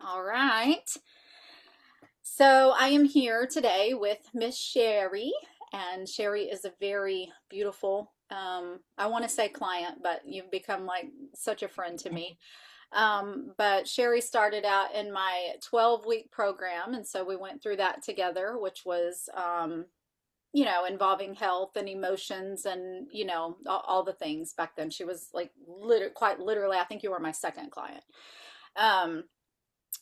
All right. So I am here today with Miss Sherri, and Sherri is a very beautiful, I want to say client, but you've become like such a friend to me. But Sherri started out in my 12-week program, and so we went through that together, which was, involving health and emotions and, all the things back then. She was like quite literally, I think you were my second client. Um,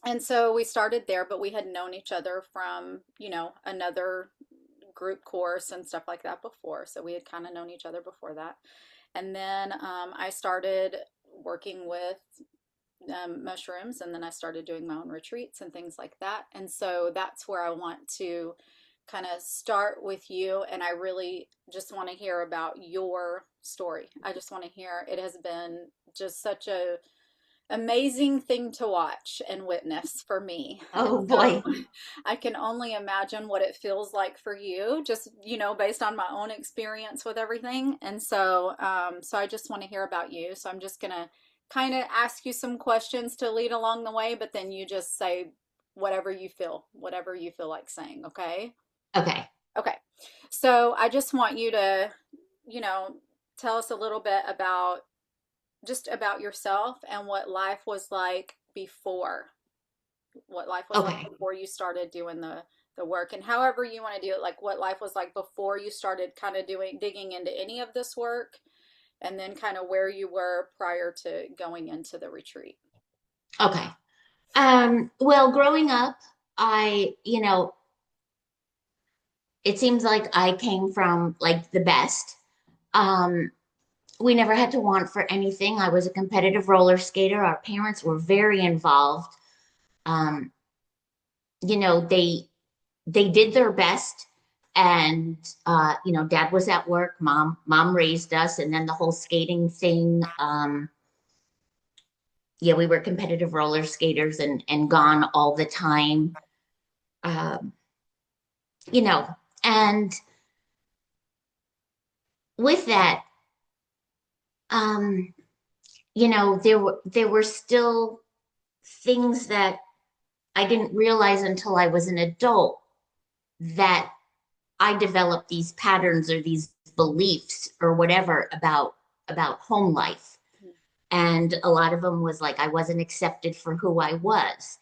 and so we started there, but we had known each other from, another group course and stuff like that before. So we had kind of known each other before that. And then I started working with mushrooms, and then I started doing my own retreats and things like that. And so that's where I want to kind of start with you. And I really just want to hear about your story. I just want to hear. It has been just such a amazing thing to watch and witness for me. And Oh so boy. I can only imagine what it feels like for you, just, based on my own experience with everything. And so I just want to hear about you. So I'm just going to kind of ask you some questions to lead along the way, but then you just say whatever you feel like saying. Okay. Okay. Okay. So I just want you to, you know, tell us a little bit about just about yourself and what life was like Okay. before you started doing the work, and however you want to do it, like what life was like before you started kind of doing digging into any of this work, and then kind of where you were prior to going into the retreat. Okay. Well, growing up, I it seems like I came from like the best. Um, we never had to want for anything. I was a competitive roller skater. Our parents were very involved. Um, you know, they did their best, and dad was at work, mom raised us, and then the whole skating thing. Yeah, we were competitive roller skaters and gone all the time. Um, you know, and with that, um, there were still things that I didn't realize until I was an adult that I developed these patterns or these beliefs or whatever about home life. And a lot of them was like I wasn't accepted for who I was.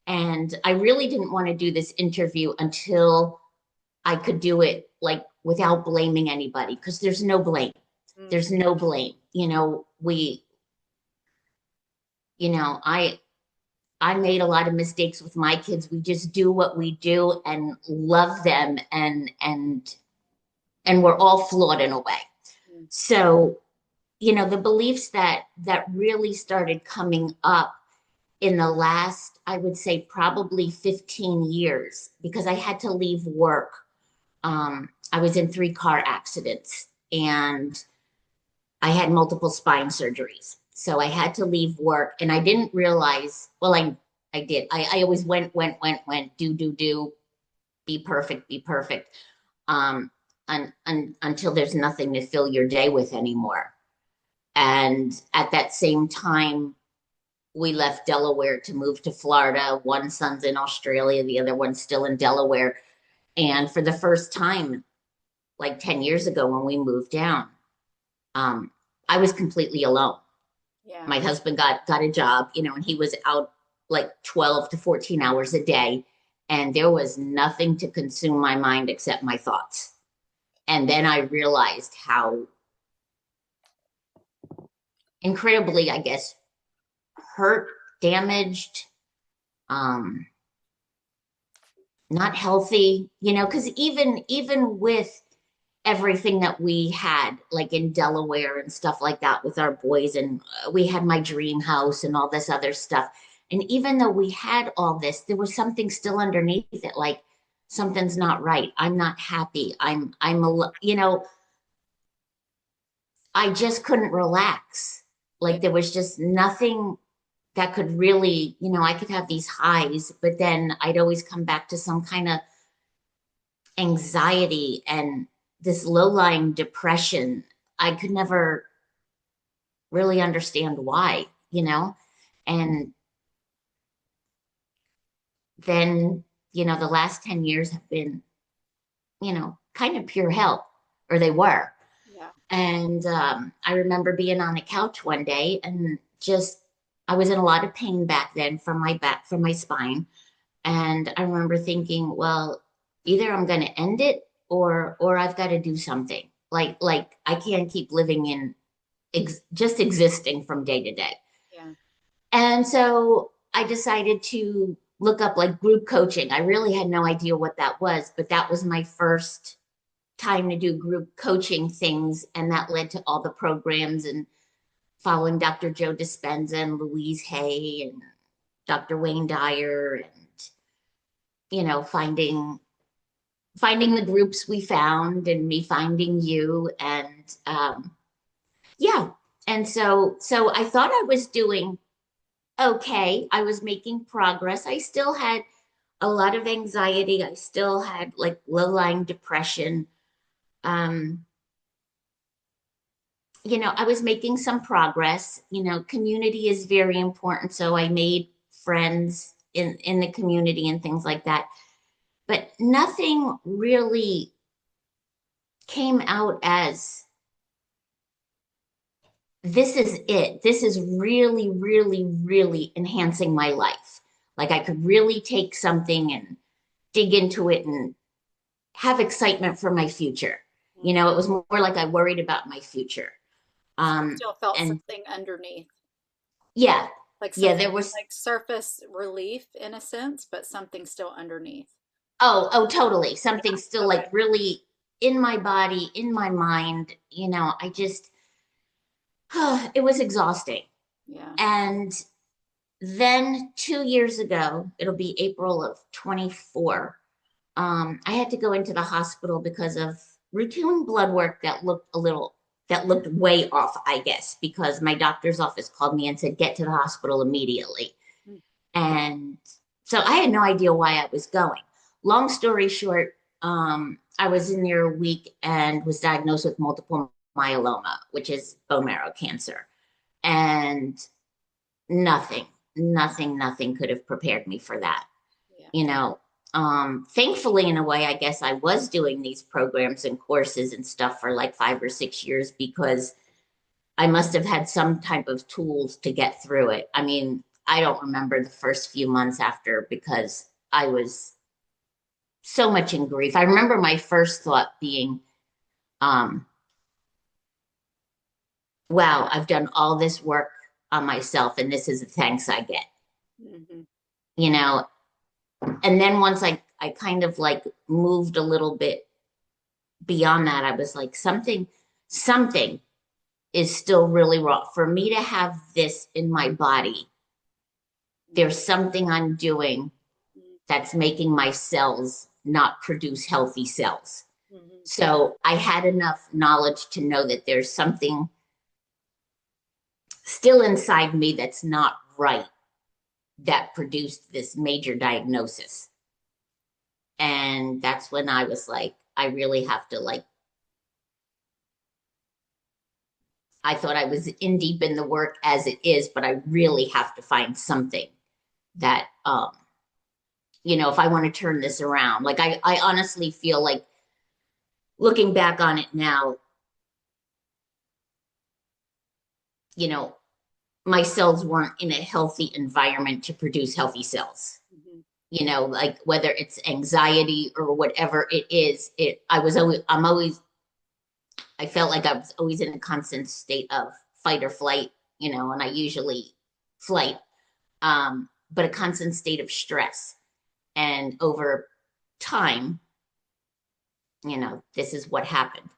And I really didn't want to do this interview until I could do it like without blaming anybody because there's no blame. There's Mm-hmm. no blame. I made a lot of mistakes with my kids. We just do what we do and love them and we're all flawed in a way. So, the beliefs that really started coming up in the last, I would say probably 15 years because I had to leave work. I was in 3 car accidents and I had multiple spine surgeries. So I had to leave work and I didn't realize, well, I did. I always went, do, be perfect, be perfect. Until there's nothing to fill your day with anymore. And at that same time, we left Delaware to move to Florida. One son's in Australia, the other one's still in Delaware. And for the first time, like 10 years ago when we moved down, um, I was completely alone. Yeah. My husband got a job, and he was out like 12 to 14 hours a day. And there was nothing to consume my mind except my thoughts. And then I realized how incredibly, I guess, hurt, damaged, um, not healthy, because even with everything that we had, like in Delaware and stuff like that with our boys, and we had my dream house and all this other stuff. And even though we had all this, there was something still underneath it, like something's not right. I'm not happy. I just couldn't relax. Yeah. Like there was just nothing that could really, I could have these highs, but then I'd always come back to some kind of anxiety and this low-lying depression. I could never really understand why. And then, the last 10 years have been, kind of pure hell, or they were. Yeah. And I remember being on the couch one day and I was in a lot of pain back then from my spine. And I remember thinking, well, either I'm going to end it or I've got to do something. Like I can't keep living in just existing from day to day. Yeah. And so I decided to look up like group coaching. I really had no idea what that was, but that was my first time to do group coaching things. And that led to all the programs and following Dr. Joe Dispenza and Louise Hay and Dr. Wayne Dyer and, finding the groups we found and me finding you. And yeah. And so I thought I was doing okay. I was making progress. I still had a lot of anxiety. I still had like low-lying depression. Um, I was making some progress. Community is very important. So I made friends in the community and things like that. But nothing really came out as this is it. This is really, really, really enhancing my life. Like I could really take something and dig into it and have excitement for my future. Mm. It was more like I worried about my future. So you Um, still felt and something underneath, yeah, like yeah, some there was, like surface relief in a sense, but something still underneath. oh, totally. Something Yeah. still Okay. like really in my body, in my mind. I just, it was exhausting. Yeah. And then 2 years ago, it'll be April of 24. I had to go into the hospital because of routine blood work that looked way off, I guess, because my doctor's office called me and said, get to the hospital immediately. Mm. And so I had no idea why I was going. Long story short, I was in there a week and was diagnosed with multiple myeloma, which is bone marrow cancer. And nothing, nothing could have prepared me for that. Yeah. you know Thankfully, in a way, I guess I was doing these programs and courses and stuff for like 5 or 6 years because I must have had some type of tools to get through it. I mean, I don't remember the first few months after because I was so much in grief. I remember my first thought being, um, wow, I've done all this work on myself and this is the thanks I get, Hmm. you know? And then once I kind of like moved a little bit beyond that, I was like, something is still really wrong. For me to have this in my body, there's something I'm doing that's making my cells not produce healthy cells. Hmm. So I had enough knowledge to know that there's something still inside me that's not right that produced this major diagnosis. And that's when I was like, I really have to like, I thought I was in deep in the work as it is, but I really have to find something that, if I want to turn this around. Like I honestly feel like looking back on it now, you know, my cells weren't in a healthy environment to produce healthy cells. Hmm. Like whether it's anxiety or whatever it is, I felt like I was always in a constant state of fight or flight, and I usually flight, but a constant state of stress. And over time, this is what happened.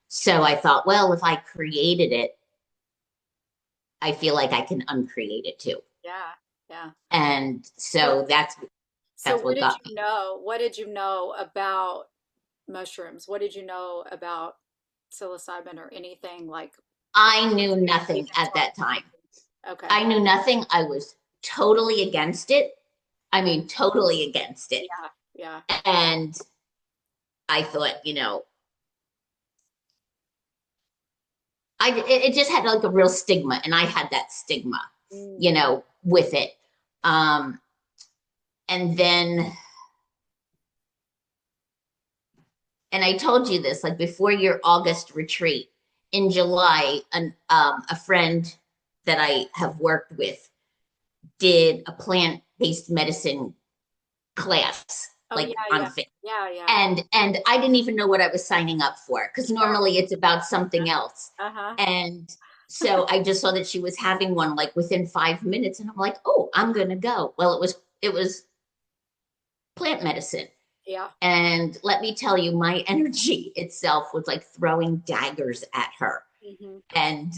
So I thought, well, if I created it, I feel like I can uncreate it too. Yeah. Yeah. And What, so so that's what what did got you me. know? What did you know about mushrooms? What did you know about psilocybin or anything like I knew leading nothing at into our that time. conversation? Okay. I knew nothing. I was totally against it. I mean, totally against it. Yeah. Yeah. And I thought, it just had like a real stigma, and I had that stigma, Mm. with it. Um, And then, and I told you this, like before your August retreat in July, a friend that I have worked with did a plant-based medicine class, Oh like yeah, on yeah. fit. Yeah, yeah. And I didn't even know what I was signing up for because Yeah. normally it's about something else. Uh-huh. And so I just saw that she was having one like within 5 minutes, and I'm like, oh, I'm gonna go. Well, it was plant medicine. Yeah. And let me tell you, my energy itself was like throwing daggers at her. Hmm. And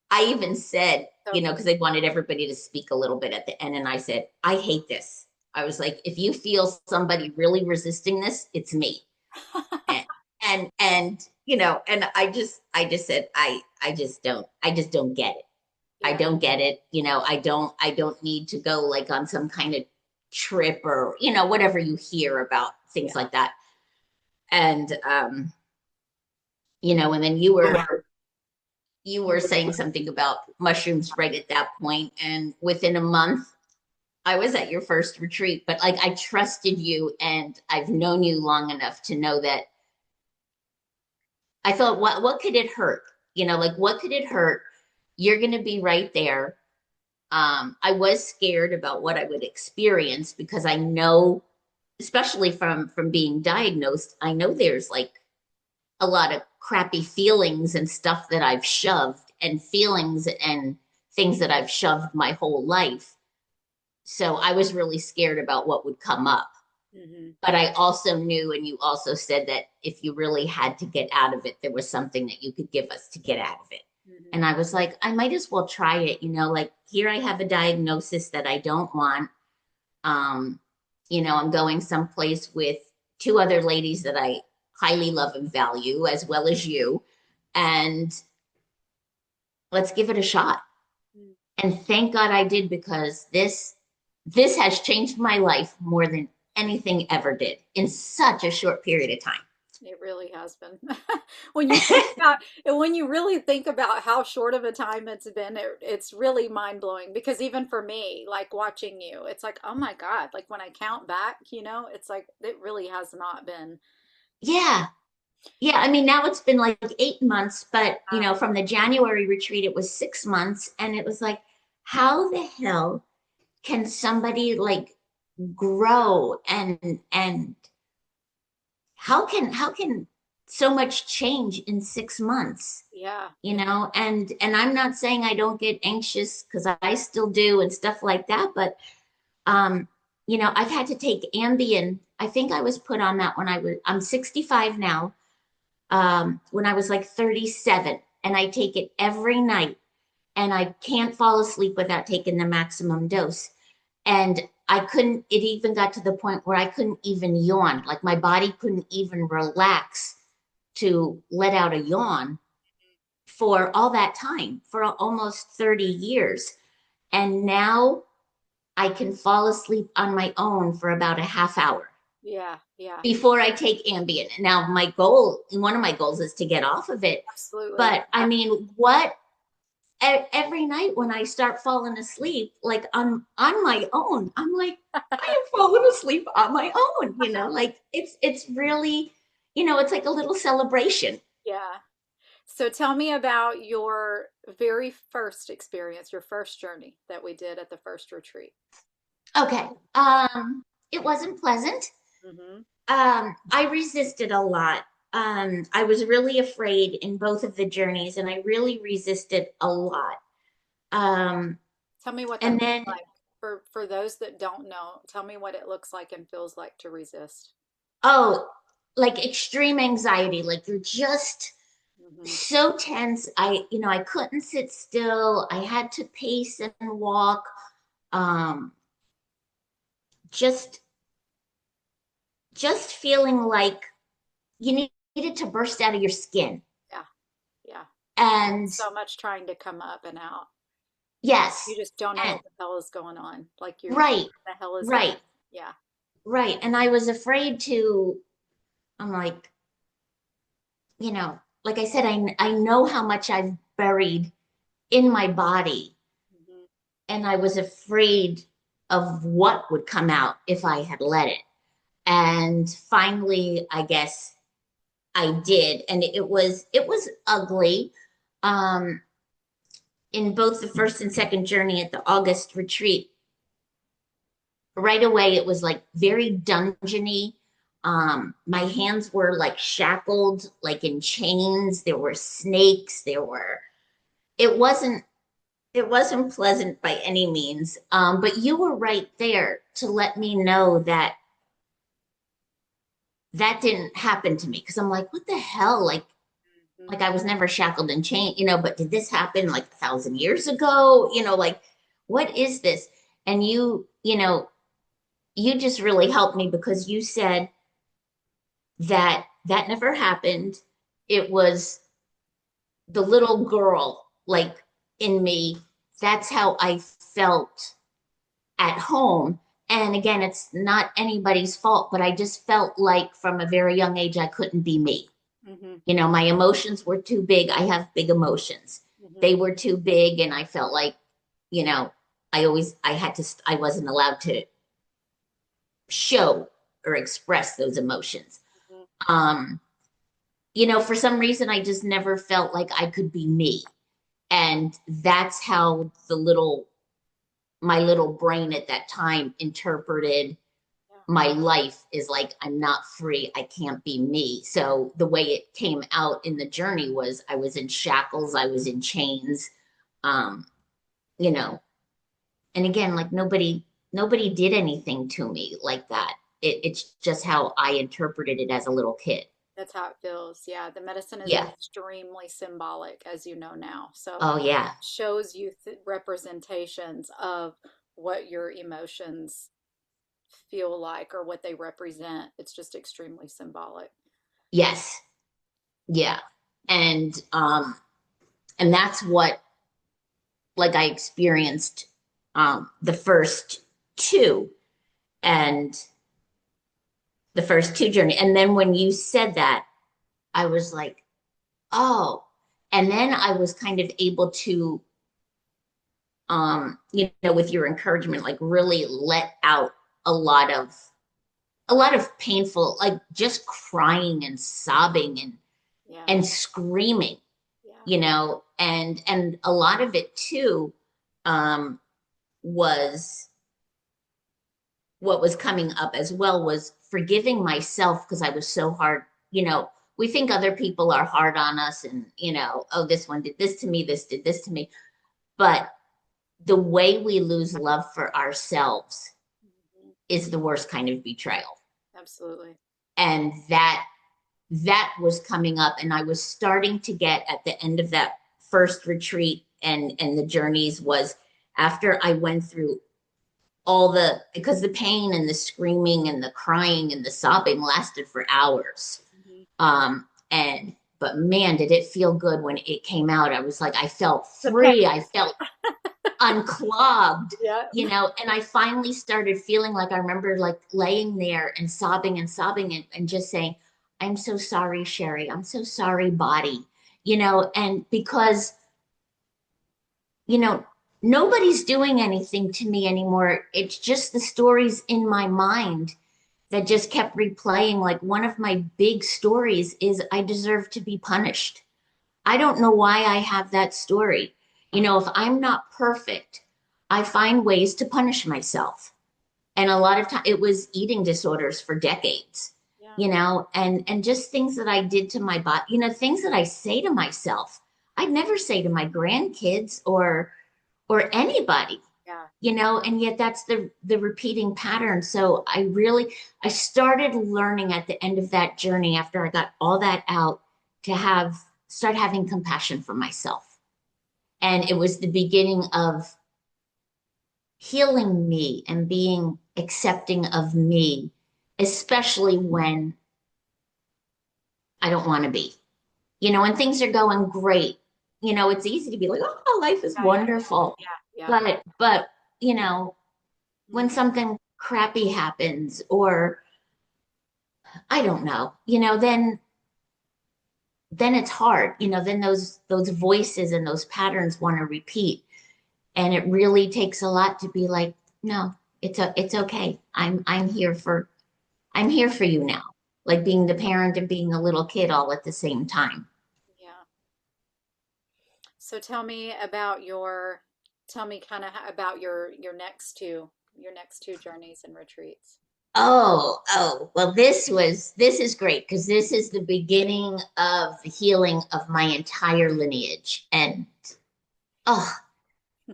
I even said, So because they wanted everybody to speak a little bit at the end. And I said, I hate this. I was like, if you feel somebody really resisting this, it's me. And and I just said, I just don't get it. I yeah, don't get it. I don't need to go like on some kind of trip or, whatever you hear about things yeah. like that. And and then you were saying something about mushrooms right at that point, and within a month I was at your first retreat. But like, I trusted you, and I've known you long enough to know that I thought, what could it hurt? Like, what could it hurt? You're going to be right there. I was scared about what I would experience because I know, especially from being diagnosed, I know there's like a lot of crappy feelings and stuff that I've shoved, and feelings and things that I've shoved my whole life. So I was really scared about what would come up. Hmm. But I also knew, and you also said that if you really had to get out of it, there was something that you could give us to get out of it. Hmm. And I was like, I might as well try it. Like, here I have a diagnosis that I don't want. Um, I'm going someplace with two other ladies that I highly love and value, as well as you. And let's give it a shot. And thank God I did, because this has changed my life more than anything ever did in such a short period of time. It really has been. When you think about when you really think about how short of a time it's been, it's really mind blowing. Because even for me, like watching you, it's like, oh my God, like when I count back, it's like it really has not been. Yeah. Yeah. I mean, now it's been like 8 months, but from the January retreat, it was 6 months. And it was like, how the hell can somebody like grow, and how can so much change in 6 months? Yeah, you yeah, know and I'm not saying I don't get anxious, because I still do and stuff like that. But um I've had to take Ambien. I think I was put on that when I'm 65 now. When I was like 37, and I take it every night, and I can't fall asleep without taking the maximum dose. And I couldn't, it even got to the point where I couldn't even yawn. Like, my body couldn't even relax to let out a yawn for all that time, for almost 30 years. And now I can fall asleep on my own for about a half hour yeah, yeah, before I take Ambien. Now, one of my goals is to get off of it. absolutely. But I mean, every night when I start falling asleep, like on my own, I'm like, I am falling asleep on my own, like it's really, it's like a little celebration. Yeah. So tell me about your very first experience, your first journey that we did at the first retreat. Okay. It wasn't pleasant. Hmm. I resisted a lot. I was really afraid in both of the journeys, and I really resisted a lot. Um, Tell me what that and looks then, like. For those that don't know, tell me what it looks like and feels like to resist. oh, like extreme anxiety, like you're just Hmm. so tense. I couldn't sit still. I had to pace and walk. Um, just, just feeling like you needed to burst out of your skin. Yeah, yeah. And So much trying to come up and out. You yes, just don't know and what the hell is going on. Like right, the hell is that? right, Yeah. right. And I was afraid to, I'm like, like I said, I know how much I've buried in my body. Hmm. And I was afraid. of what would come out if I had let it. And finally, I guess I did. And it was ugly. Um, in both the first and second journey at the August retreat, right away it was like very dungeony. My hands were like shackled, like in chains. There were snakes. It wasn't it wasn't pleasant by any means. But you were right there to let me know that that didn't happen to me because I'm like, what the hell? Like I was never shackled and chained, but did this happen like 1,000 years ago? Like what is this? And you just really helped me because you said that that never happened. It was the little girl like in me. That's how I felt at home. And again, it's not anybody's fault, but I just felt like from a very young age, I couldn't be me. Hmm. My emotions were too big. I have big emotions. Hmm. They were too big. And I felt like, you know, I wasn't allowed to show or express those emotions. Hmm. Um, for some reason, I just never felt like I could be me. And that's how my little brain at that time interpreted Yeah. my life is like, I'm not free. I can't be me. So the way it came out in the journey was I was in shackles, I was in chains. Um, you know, and again, like nobody did anything to me like that. It's just how I interpreted it as a little kid. That's how it feels. Yeah, the medicine is Yeah. extremely symbolic, as you know now. So Oh yeah. shows you representations of what your emotions feel like or what they represent. It's just extremely symbolic. Yes. Yeah. And that's what like I experienced the first two and the first two journey. And then when you said that, I was like, oh. And then I was kind of able to with your encouragement, like really let out a lot of painful, like just crying and sobbing Yeah. and screaming, Yeah. and a lot of it too um was what was coming up as well was forgiving myself because I was so hard. We think other people are hard on us and, oh, this one did this to me, this did this to me. But the way we lose love for ourselves Mhm. is the worst kind of betrayal. Absolutely. And that was coming up. And I was starting to get at the end of that first retreat and the journeys was after I went through because the pain and the screaming and the crying and the sobbing lasted for hours. Hmm. But man, did it feel good when it came out. I was like, I felt The pain. free. I felt unclogged, Yeah. and I finally started feeling like I remember like laying there and sobbing and just saying, I'm so sorry, Sherri. I'm so sorry, body. And because you know, nobody's doing anything to me anymore. It's just the stories in my mind that just kept replaying. Like one of my big stories is I deserve to be punished. I don't know why I have that story. If I'm not perfect, I find ways to punish myself. And a lot of time it was eating disorders for decades, Yeah. and just things that I did to my body, things that I say to myself. I'd never say to my grandkids or anybody, Yeah. and yet that's the repeating pattern. So I started learning at the end of that journey after I got all that out to have start having compassion for myself. And it was the beginning of healing me and being accepting of me, especially when I don't want to be. When things are going great, it's easy to be like, oh, life is Yeah. Yeah. wonderful. Yeah. Yeah. But when Mhm. something crappy happens or I don't know, then it's hard. Then those voices and those patterns want to repeat. And it really takes a lot to be like, no, it's okay. I'm here for you now. Like being the parent and being a little kid all at the same time. Yeah. So tell me kind of about your next two journeys and retreats. Well, this is great because this is the beginning of the healing of my entire lineage. And oh,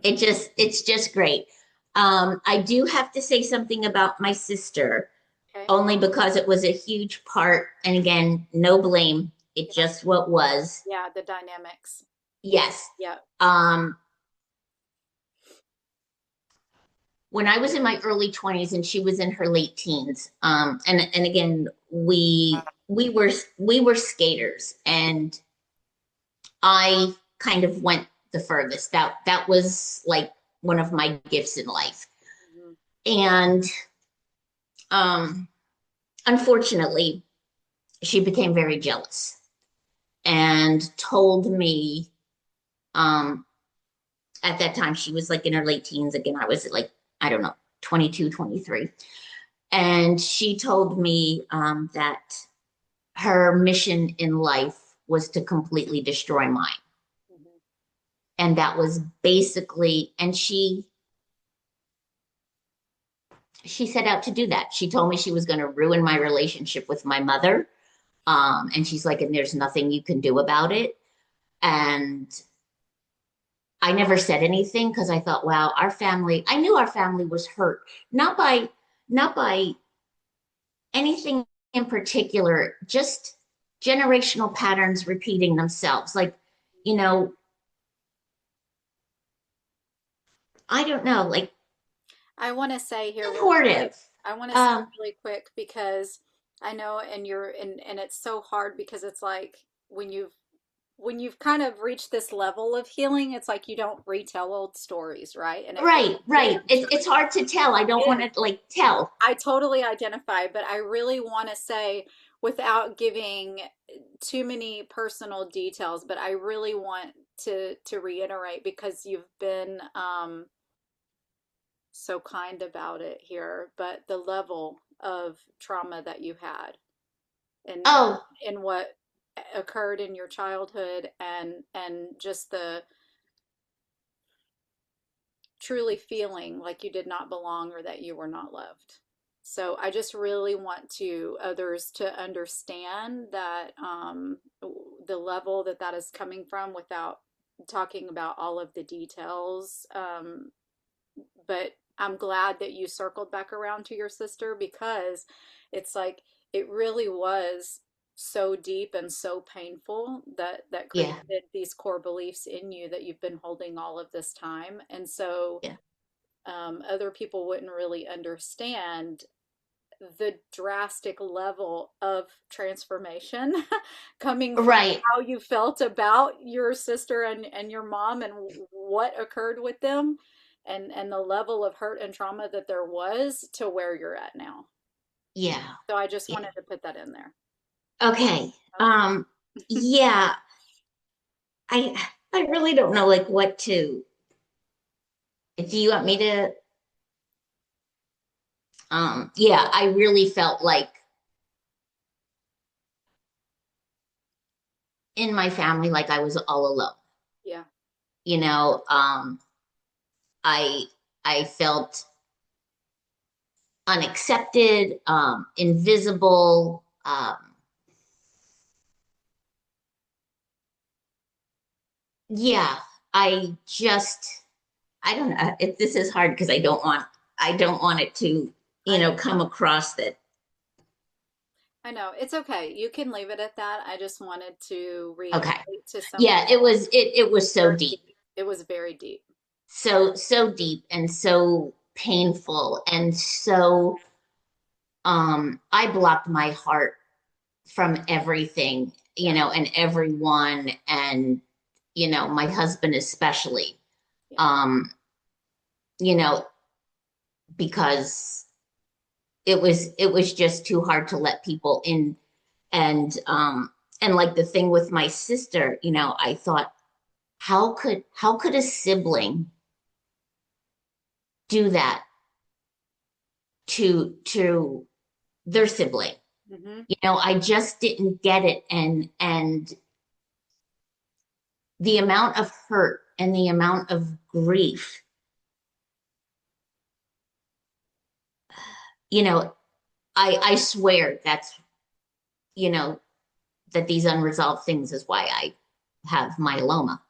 it's just great. I do have to say something about my sister, Okay. only because it was a huge part. And again, no blame. It Yeah. just what was. Yeah, the dynamics. Yes. Yeah. Um, when I was in my early 20s and she was in her late teens, and again, we were skaters, and I kind of went the furthest. That was like one of my gifts in life. Mhm. And um, unfortunately, she became very jealous and told me um, at that time she was like in her late teens. Again, I was like, I don't know, 22, 23. And she told me that her mission in life was to completely destroy mine. Mhm. And that was basically, and she set out to do that. She told me she was going to ruin my relationship with my mother. And she's like, and there's nothing you can do about it. And I never said anything because I thought, wow, I knew our family was hurt, not by, not by anything in particular, just generational patterns repeating themselves. Like, you know, I don't know, like I want to say here really quick. supportive. I want to say Um, really quick because I know, and it's so hard because it's like when you've kind of reached this level of healing, it's like you don't retell old stories, right? And it feels right, right. It's premature. hard to tell. I don't want It is. to like tell. I totally identify, but I really want to say, without giving too many personal details, but I really want to reiterate because you've been so kind about it here, but the level of trauma that you had and Oh, and what occurred in your childhood and just the truly feeling like you did not belong or that you were not loved. So I just really want to others to understand that the level that that is coming from without talking about all of the details. But I'm glad that you circled back around to your sister because it's like it really was so deep and so painful that yeah, created these core beliefs in you that you've been holding all of this time. And so yeah. other people wouldn't really understand the drastic level of transformation coming from Right, how you felt about your sister and your mom and what occurred with them and the level of hurt and trauma that there was to where you're at now. yeah, So I just yeah. wanted to put that in there. Okay. Okay. Yeah, I I really don't know like what to. Do you want me to yeah, I really felt like in my family like I was all alone. Yeah. You know, I I felt unaccepted, invisible. Yeah, I just I don't know. This is hard because I don't want it to, I know. come across that. I know. It's okay. You can leave it at that. I just wanted to Okay. reiterate to someone Yeah, it was so very deep. deep. It was very deep. So deep and so painful and so I blocked my heart from everything, Yeah. and everyone, and my husband especially. Yeah. Um, you know, because it was just too hard to let people in. And like the thing with my sister, I thought, how could a sibling do that to their sibling. Hmm. I just didn't get it. And the amount of hurt and the amount of grief, you know, I swear you know, that these unresolved things is why I have myeloma.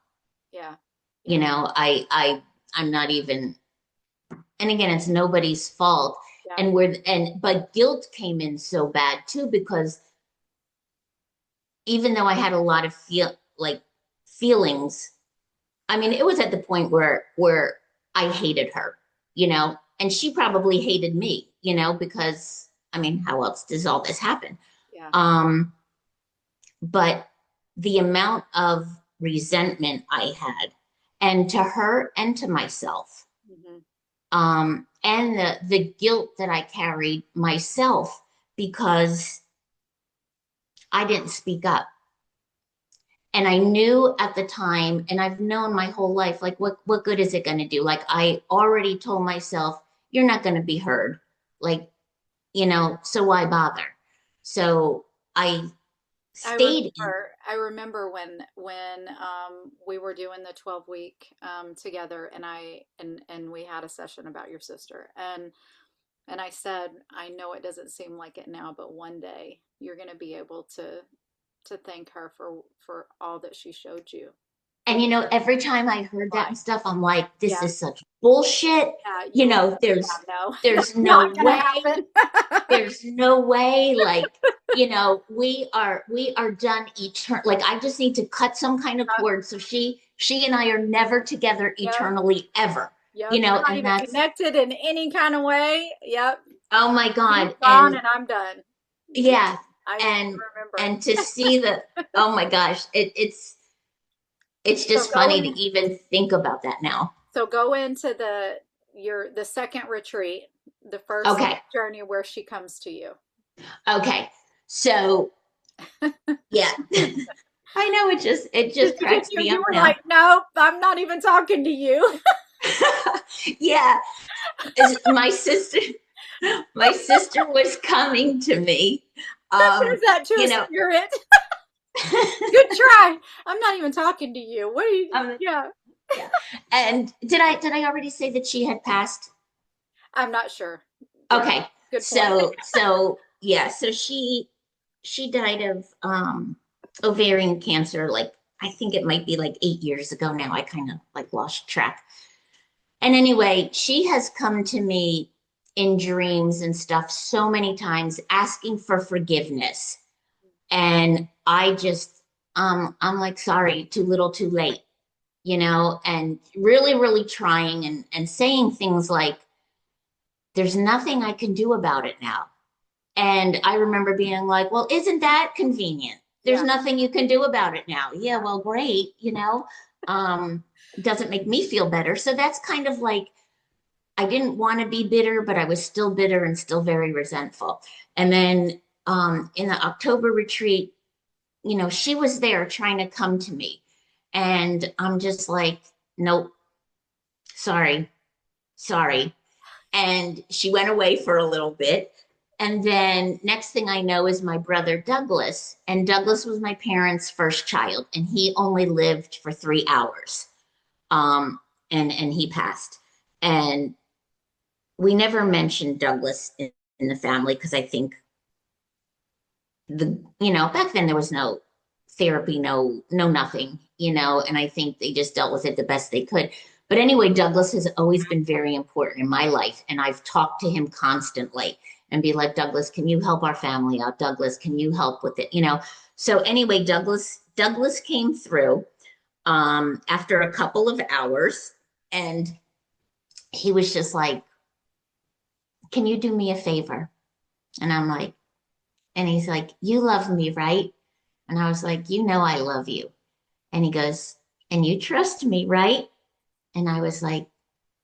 Yeah. You Yeah. know, I'm not even, and again, it's nobody's fault. Yeah. But guilt came in so bad too, because even though I had a lot of feelings, I mean, it was at the point where I hated her, and she probably hated me, because I mean, how else does all this happen? Yeah. Um, but the amount of resentment I had, and to her and to myself, Hmm. and the guilt that I carried myself because I didn't speak up. And I knew at the time, and I've known my whole life, like what good is it going to do? Like I already told myself, you're not going to be heard. Like, so why bother? So I stayed in. I remember when we were doing the 12-week together, and we had a session about your sister, and I said, I know it doesn't seem like it now, but one day you're going to be able to thank her for all that she showed you. And Because every time I heard that why? and stuff, I'm like, this Yeah, is such bullshit. yeah, you were, There's yeah, no, there's that's no not going to way. happen. There's no way. Like, we are done eternal. Like, I just need to cut some kind of Yep, cord. So she and I are never together yep, eternally ever. yep. We're not And even that's, connected in any kind of way. Yep. oh my He's God. gone and I'm done. Yeah, Yeah. I And remember. and to see the, oh my gosh, it's So just go funny to in. even think about that now. So go into the second retreat, the first Okay. journey where she comes to you. Okay. So yeah. I know, it just cracks me You up were now. like, nope, I'm not even talking to you. Yeah. My sister, my sister was coming to me. There's that to You a know, spirit. Good try. I'm not even talking to you. What are you? um, Yeah, yeah. And did I already say that she had passed? I'm not sure. Yeah, Okay. good point. So yeah, so she died of ovarian cancer, like I think it might be like 8 years ago now. I kind of like lost track. And anyway, she has come to me in dreams and stuff so many times asking for forgiveness. And I'm like, sorry, too little, too late, and really, really trying and saying things like, there's nothing I can do about it now. And I remember being like, well, isn't that convenient? There's Yeah, nothing you can do about it now. Yeah, well, great, Um, doesn't make me feel better. So that's kind of like, I didn't want to be bitter, but I was still bitter and still very resentful. And then in the October retreat, she was there trying to come to me. And I'm just like, nope, sorry, sorry. And she went away for a little bit. And then next thing I know is my brother Douglas. And Douglas was my parents' first child, and he only lived for 3 hours. Um, and he passed. And we never mentioned Douglas in the family because I think back then there was no therapy, no nothing, and I think they just dealt with it the best they could. But anyway, Douglas has always been very important in my life, and I've talked to him constantly and be like, Douglas, can you help our family out? Douglas, can you help with it? So anyway, Douglas came through after a couple of hours, and he was just like, can you do me a favor? And I'm like, and he's like, you love me, right? And I was like, I love you. And he goes, and you trust me, right? And I was like,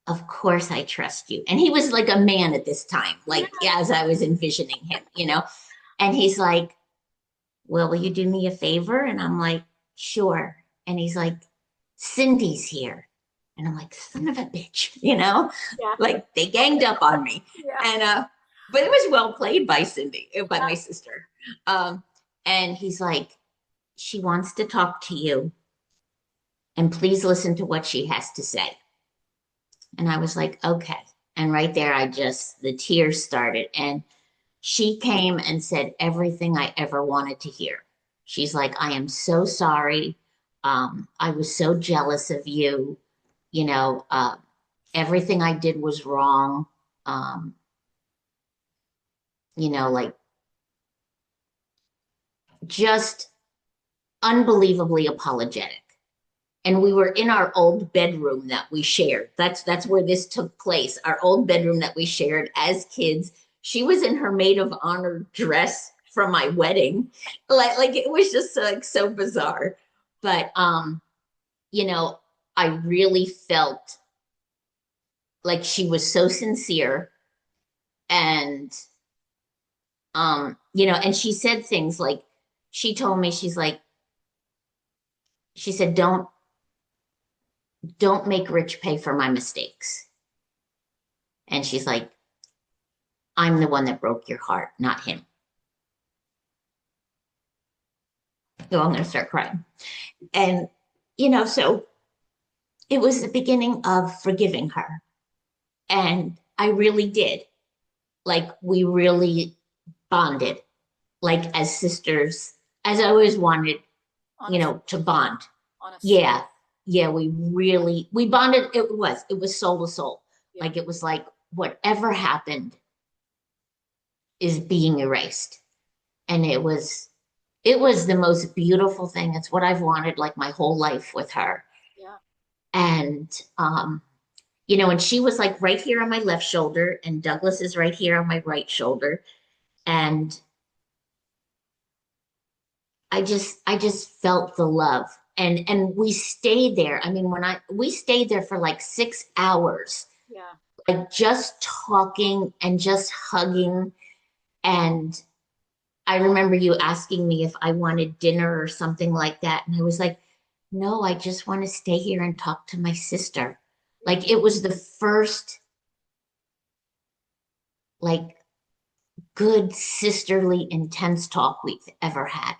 of course I trust you. And he was like a man at this time, yeah, like as I was envisioning him. And he's like, well, will you do me a favor? And I'm like, sure. And he's like, Cindy's here. And I'm like, son of a bitch, yeah, like they ganged up on me. yeah. And but it was well played by Cindy, by Yeah. my sister. Um, and he's like, she wants to talk to you, and please listen to what she has to say. And I was like, okay. And right there, the tears started. And she came and said everything I ever wanted to hear. She's like, I am so sorry. I was so jealous of you. You know, everything I did was wrong. Um, like just unbelievably apologetic. And we were in our old bedroom that we shared. That's where this took place. Our old bedroom that we shared as kids. She was in her maid of honor dress from my wedding. Like it was just like so bizarre. But you know, I really felt like she was so sincere and and she said things like she told me she said don't make Rich pay for my mistakes. And she's like, I'm the one that broke your heart, not him. So I'm going to start crying. And, so it was the beginning of forgiving her. And I really did. Like, we really bonded, like as sisters, as I always wanted, On a to bond. on a soul. Yeah. Yeah. We bonded. It was soul to soul. Yeah. Like, it was like whatever happened is being erased. And it was the most beautiful thing. It's what I've wanted like my whole life with her. Yeah. And and she was like right here on my left shoulder, and Douglas is right here on my right shoulder. And I just felt the love. And we stayed there. I mean, we stayed there for like 6 hours, Yeah. like just talking and just hugging. And I remember you asking me if I wanted dinner or something like that. And I was like, no, I just want to stay here and talk to my sister. Yeah. Like it was the first, like, good sisterly intense talk we've ever had.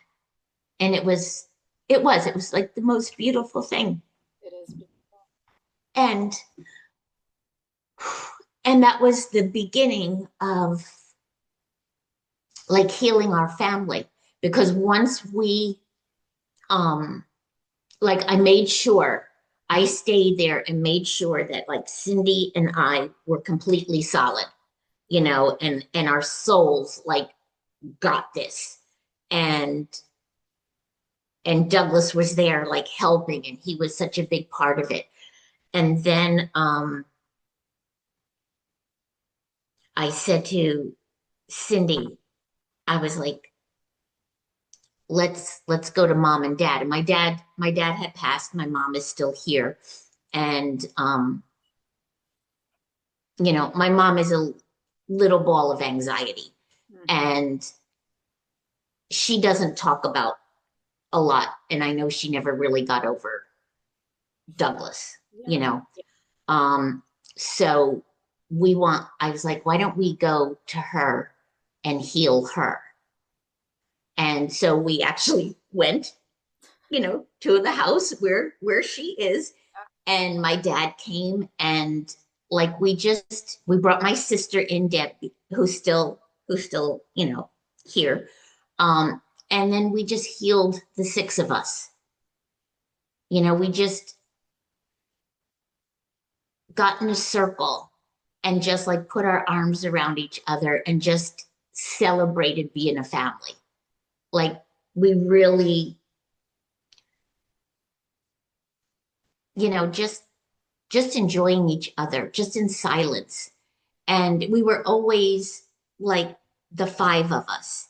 And it was like the most beautiful thing. It is beautiful. And and that was the beginning of like healing our family, because once we um like I made sure I stayed there and made sure that like Cindy and I were completely solid, and our souls like got this. And Douglas was there like helping, and he was such a big part of it. And then I said to Cindy, I was like, let's go to mom and dad. And my dad had passed, my mom is still here. And my mom is a little ball of anxiety, Hmm. and she doesn't talk about a lot. And I know she never really got over Douglas, you Yeah. know. Um, so I was like, why don't we go to her and heal her? And so we actually went, to the house where she is. And my dad came, and like we brought my sister in, Debbie, who's still, here. Um, and then we just healed the six of us. We just got in a circle and just like put our arms around each other and just celebrated being a family. Like we really, just enjoying each other, just in silence. And we were always like the five of us.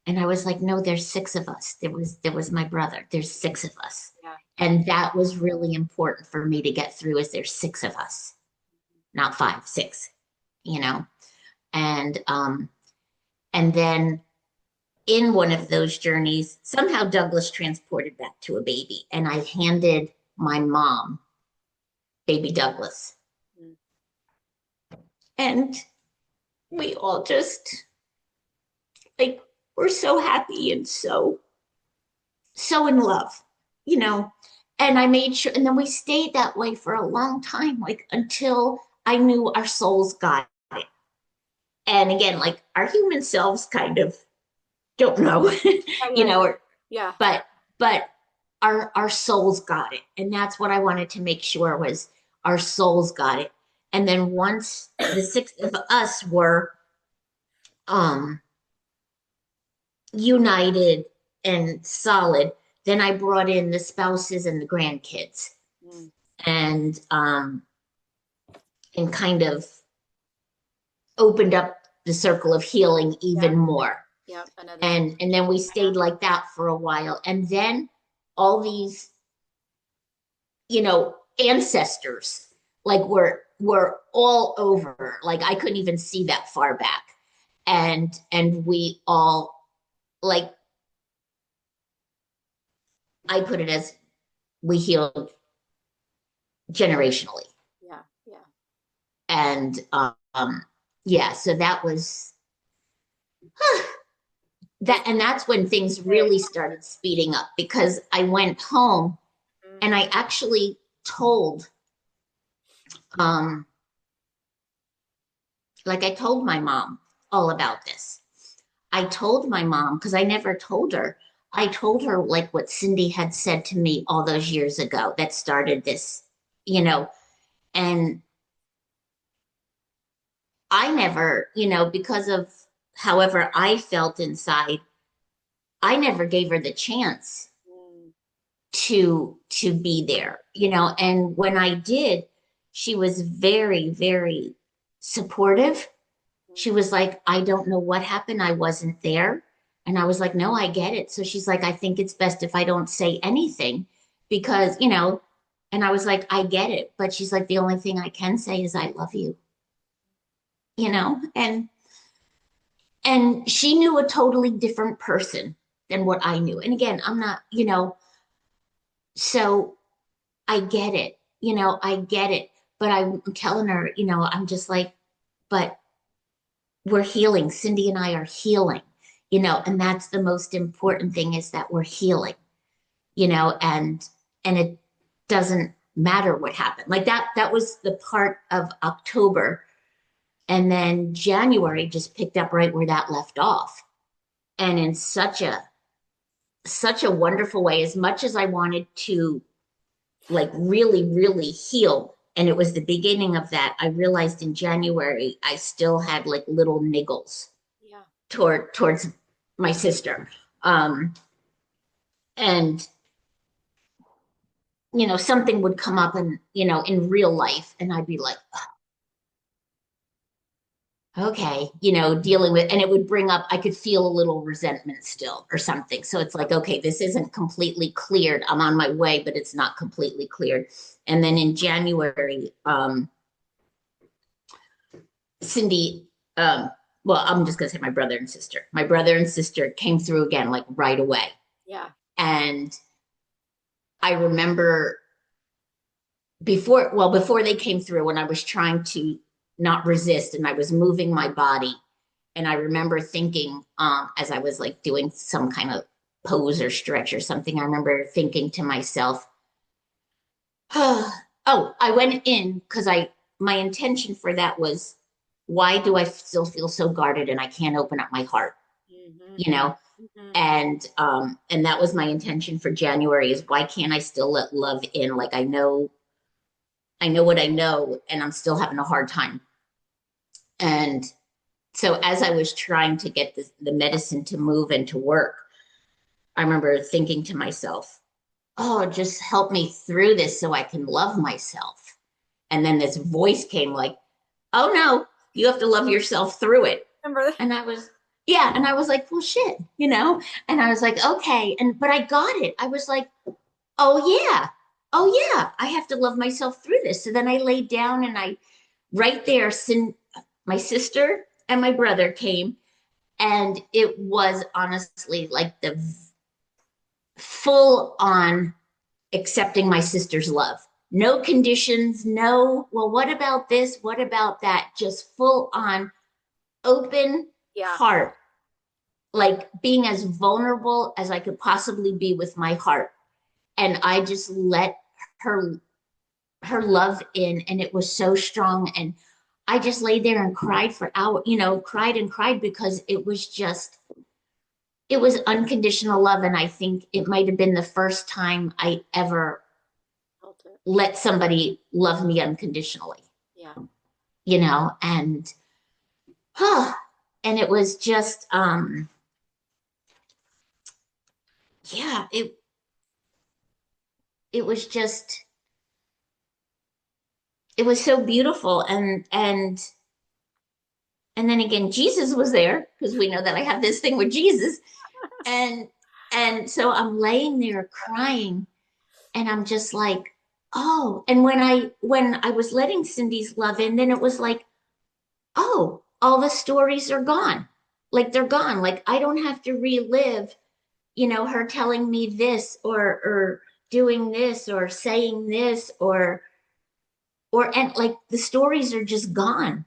And I was like, no, there's six of us. There was my brother. There's six of us. Yeah. And that was really important for me to get through, is there's six of us, not five, six, you know. And then in one of those journeys, somehow Douglas transported back to a baby, and I handed my mom baby Douglas. Mm. And we all just like we're so happy and so in love, you know. And I made sure, and then we stayed that way for a long time, like until I knew our souls got it. And again, like our human selves kind of don't know, Yeah, you yeah, know, yeah. or, Yeah. but our souls got it. And that's what I wanted to make sure was our souls got it. And then once the six of us were um united and solid, then I brought in the spouses and the grandkids Mm. and and kind of opened up the circle of healing Yeah. even more. Yeah. Another And then generation. we Yeah. stayed like that for a while. And then all these, you know, ancestors like were all over. Like I couldn't even see that far back. And we all like I put it as we healed generationally. Yeah. Yeah. And yeah, so that was Is that, and that's when things big. really started speeding up because I went home Mm. and I actually told um like I told my mom all about this. I told my mom because I never told her. I told her like what Cindy had said to me all those years ago that started this, you know, and I never, you know, because of however I felt inside, I never gave her the chance Mm. to be there, you know. And when I did, she was very, very supportive. She Mm. was like, I don't know what happened. I wasn't there. And I was like, no, I get it. So she's like, I think it's best if I don't say anything because, you know, and I was like, I get it. But she's like, the only thing I can say is I love you, you know? And she knew a totally different person than what I knew. And again, I'm not, you know, so I get it, you know, I get it. But I'm telling her, you know, I'm just like, but we're healing. Cindy and I are healing, you know, and that's the most important thing is that we're healing, you know, and it doesn't matter what happened. Like that was the part of October. And then January just picked up right where that left off. And in such a wonderful way, as much as I wanted to like really, really heal. And it was the beginning of that. I realized in January I still had like little niggles Yeah. towards my sister. Um, and you know, something would come up and you know, in real life, and I'd be like, okay, you know, dealing with, and it would bring up, I could feel a little resentment still or something. So it's like, okay, this isn't completely cleared. I'm on my way, but it's not completely cleared. And then in January, Cindy, well, I'm just gonna say my brother and sister. My brother and sister came through again, like right away. Yeah. And I remember before they came through, when I was trying to not resist and I was moving my body, and I remember thinking, as I was like doing some kind of pose or stretch or something, I remember thinking to myself, oh, I went in because my intention for that was, why do I still feel so guarded and I can't open up my heart, Mm-hmm. you know? Mm-hmm. And that was my intention for January is why can't I still let love in? Like I know what I know, and I'm still having a hard time. And so as I was trying to get the medicine to move and to work, I remember thinking to myself, oh, just help me through this so I can love myself. And then this voice came like, oh no, you have to love yourself through it. Remember that? And I was, yeah. And I was like, well, shit, you know? And I was like, okay. But I got it. I was like, oh yeah. Oh yeah. I have to love myself through this. So then I laid down and right there, my sister and my brother came. And it was honestly like the full on accepting my sister's love. No conditions, no, well, what about this? What about that? Just full on. open Yeah. heart, like being as vulnerable as I could possibly be with my heart. And I just let her love in, and it was so strong. And I just laid there and cried for hours, cried and cried, because it was unconditional love. And I think it might have been the first time I ever Felt it. let somebody love me unconditionally, Yeah. and huh, and it was just yeah, it was just it was so beautiful. And then again, Jesus was there, because we know that I have this thing with Jesus. And so I'm laying there crying, and I'm just like, oh. And when I was letting Cindy's love in, then it was like, oh, all the stories are gone. Like they're gone. Like I don't have to relive, her telling me this, or doing this, or saying this, and like the stories are just gone.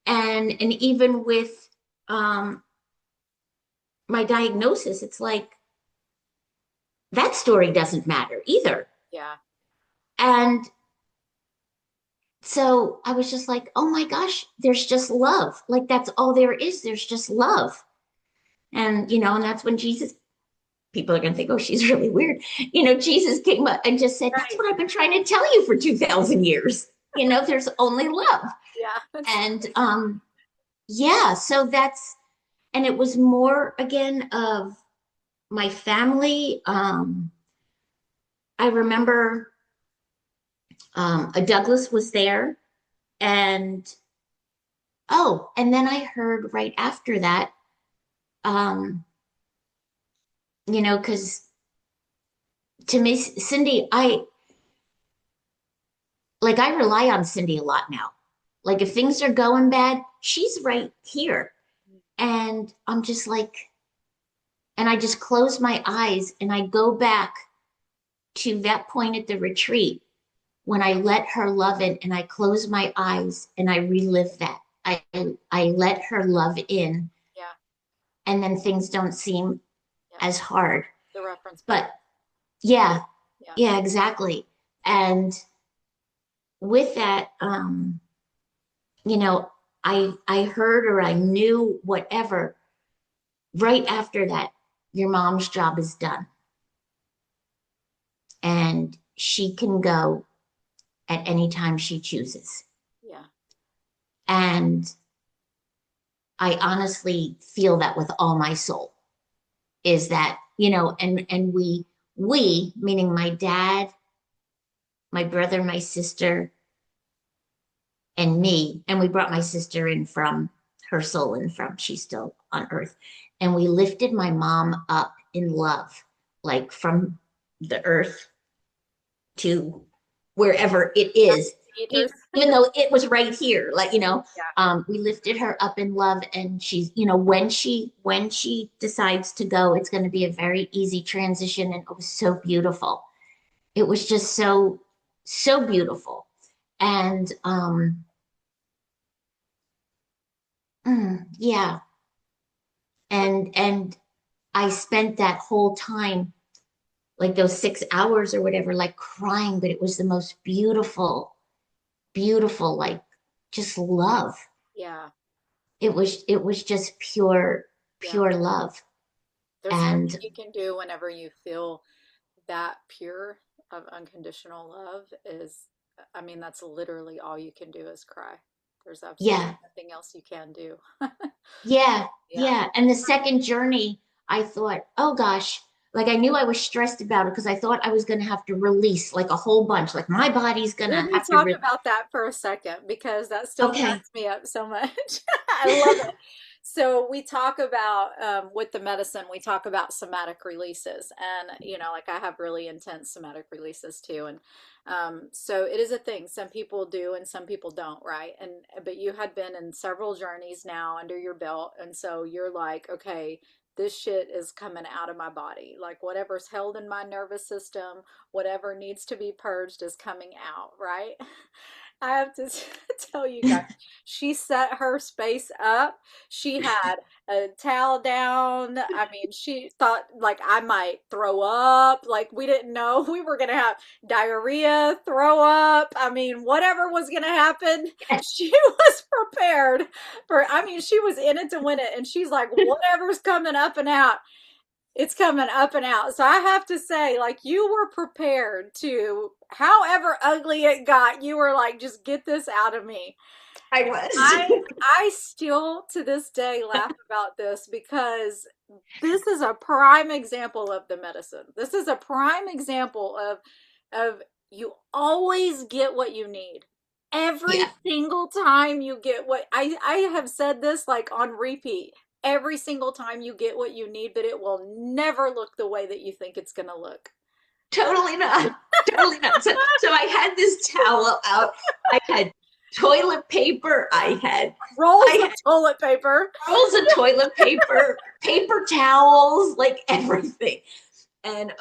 And even with um my diagnosis, it's like that story doesn't matter either. Yeah. And so I was just like, oh my gosh, there's just love. Like that's all there is. There's just love. And that's when Jesus, people are going to think, oh, she's really weird. Jesus came up and just said, that's Right. what I've been trying to tell you for 2,000 years. There's only love. Yeah. That's And yeah, so and it was more again of my family. I remember a Douglas was there. And and then I heard right after that, um, because to me, Cindy, I rely on Cindy a lot now. Like if things are going bad, she's right here. And I'm just like, and I just close my eyes and I go back to that point at the retreat when I let her love it, and I close my eyes and I relive that. I let her love in, yeah. and then things don't seem Yeah. as hard. The reference point. But yeah, Yeah. yeah, exactly. And with that, you know, I heard, or I knew, whatever, right after that, your mom's job is done and she can go at any time she chooses. Yeah. And I honestly feel that with all my soul, is that, and we, meaning my dad, my brother, my sister, and me, and we brought my sister in from her soul, and from she's still on earth, and we lifted my mom up in love, like from the earth to wherever it is, Eaters. even though it was right here, like, Yeah. we lifted her up in love. And she's, when she decides to go, it's going to be a very easy transition. And it was so beautiful. It was just so, so beautiful. And yeah. And I spent that whole time, like those 6 hours or whatever, like crying, but it was the most beautiful, beautiful, like just love. Yeah. It was just pure, Yeah. pure love. There's nothing And you can do whenever you feel that pure of unconditional love is, I mean, that's literally all you can do is cry. There's absolutely yeah, nothing else you can do. yeah, Yeah. yeah. And the second journey, I thought, oh gosh, like I knew I was stressed about it, because I thought I was going to have to release like a whole bunch, like my body's going Let to me have to talk about that for a second because that still okay. cracks me up so much. I love it. So we talk about with the medicine, we talk about somatic releases, and like I have really intense somatic releases too, and so it is a thing. Some people do, and some people don't, right? And but you had been in several journeys now under your belt, and so you're like, okay, this shit is coming out of my body. Like whatever's held in my nervous system, whatever needs to be purged is coming out, right? I have to tell you guys, she set her space up. She had a towel down. I mean, she thought like I might throw up. Like we didn't know we were gonna have diarrhea, throw up. I mean, whatever was gonna happen, she was prepared for. I mean, she was in it to win it, and she's like, whatever's coming up and out, it's coming up and out. So I have to say, like, you were prepared to, however ugly it got, you were like, just get this out of me. I was. I still to this day laugh about this because this is a prime example of the medicine. This is a prime example of you always get what you need. Every Yeah, single time you get what I have said this like on repeat. Every single time you get what you need, but it will never look the way that you think it's going to look. totally not. Totally not. So I had this towel out. I had toilet paper. Rolls I of had toilet paper. rolls of toilet paper, paper towels, like everything. And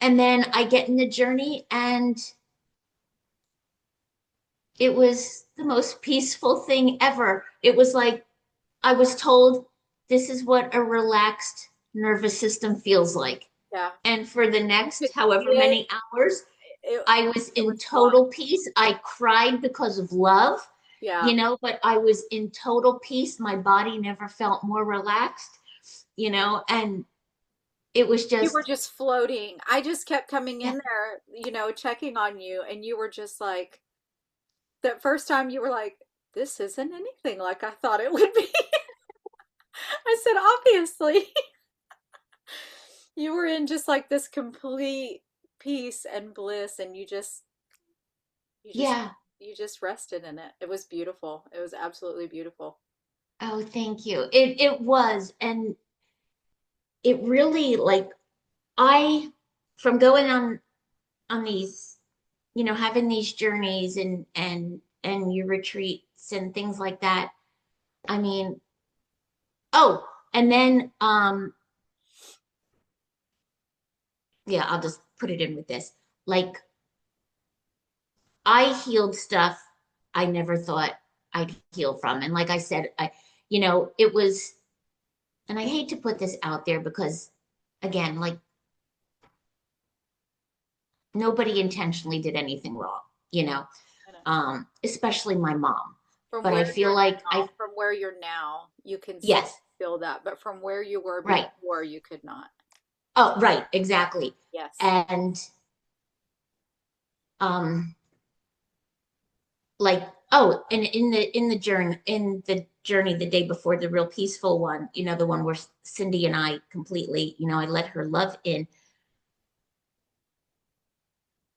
and then I get in the journey, and it was the most peaceful thing ever. It was like I was told this is what a relaxed nervous system feels like. Yeah. And for the You could next however get many hours, it, I was it in was fun. total peace. I cried because of love, Yeah. but I was in total peace. My body never felt more relaxed, and it was You were just, just floating. I just kept coming yeah, in there, checking on you, and you were just like, the first time you were like, this isn't anything like I thought it would be. I said, obviously. You were in just like this complete peace and bliss, and you just, yeah. you just rested in it. It was beautiful. It was absolutely beautiful. Oh, thank you. It was, and it really like I from going on these, having these journeys and your retreats and things like that. I mean, oh, and then yeah, I'll just put it in with this. Like I healed stuff I never thought I'd heal from. And like I said, it was, and I hate to put this out there because again, like nobody intentionally did anything wrong, I know. especially my mom. From But I where feel you're like now, from where you're now, you can still yes, feel that, but from where you were right. before, you could not. Oh, right, exactly. Yes. And um, like, oh, and in the journey the day before the real peaceful one, the one where Cindy and I completely, I let her love in.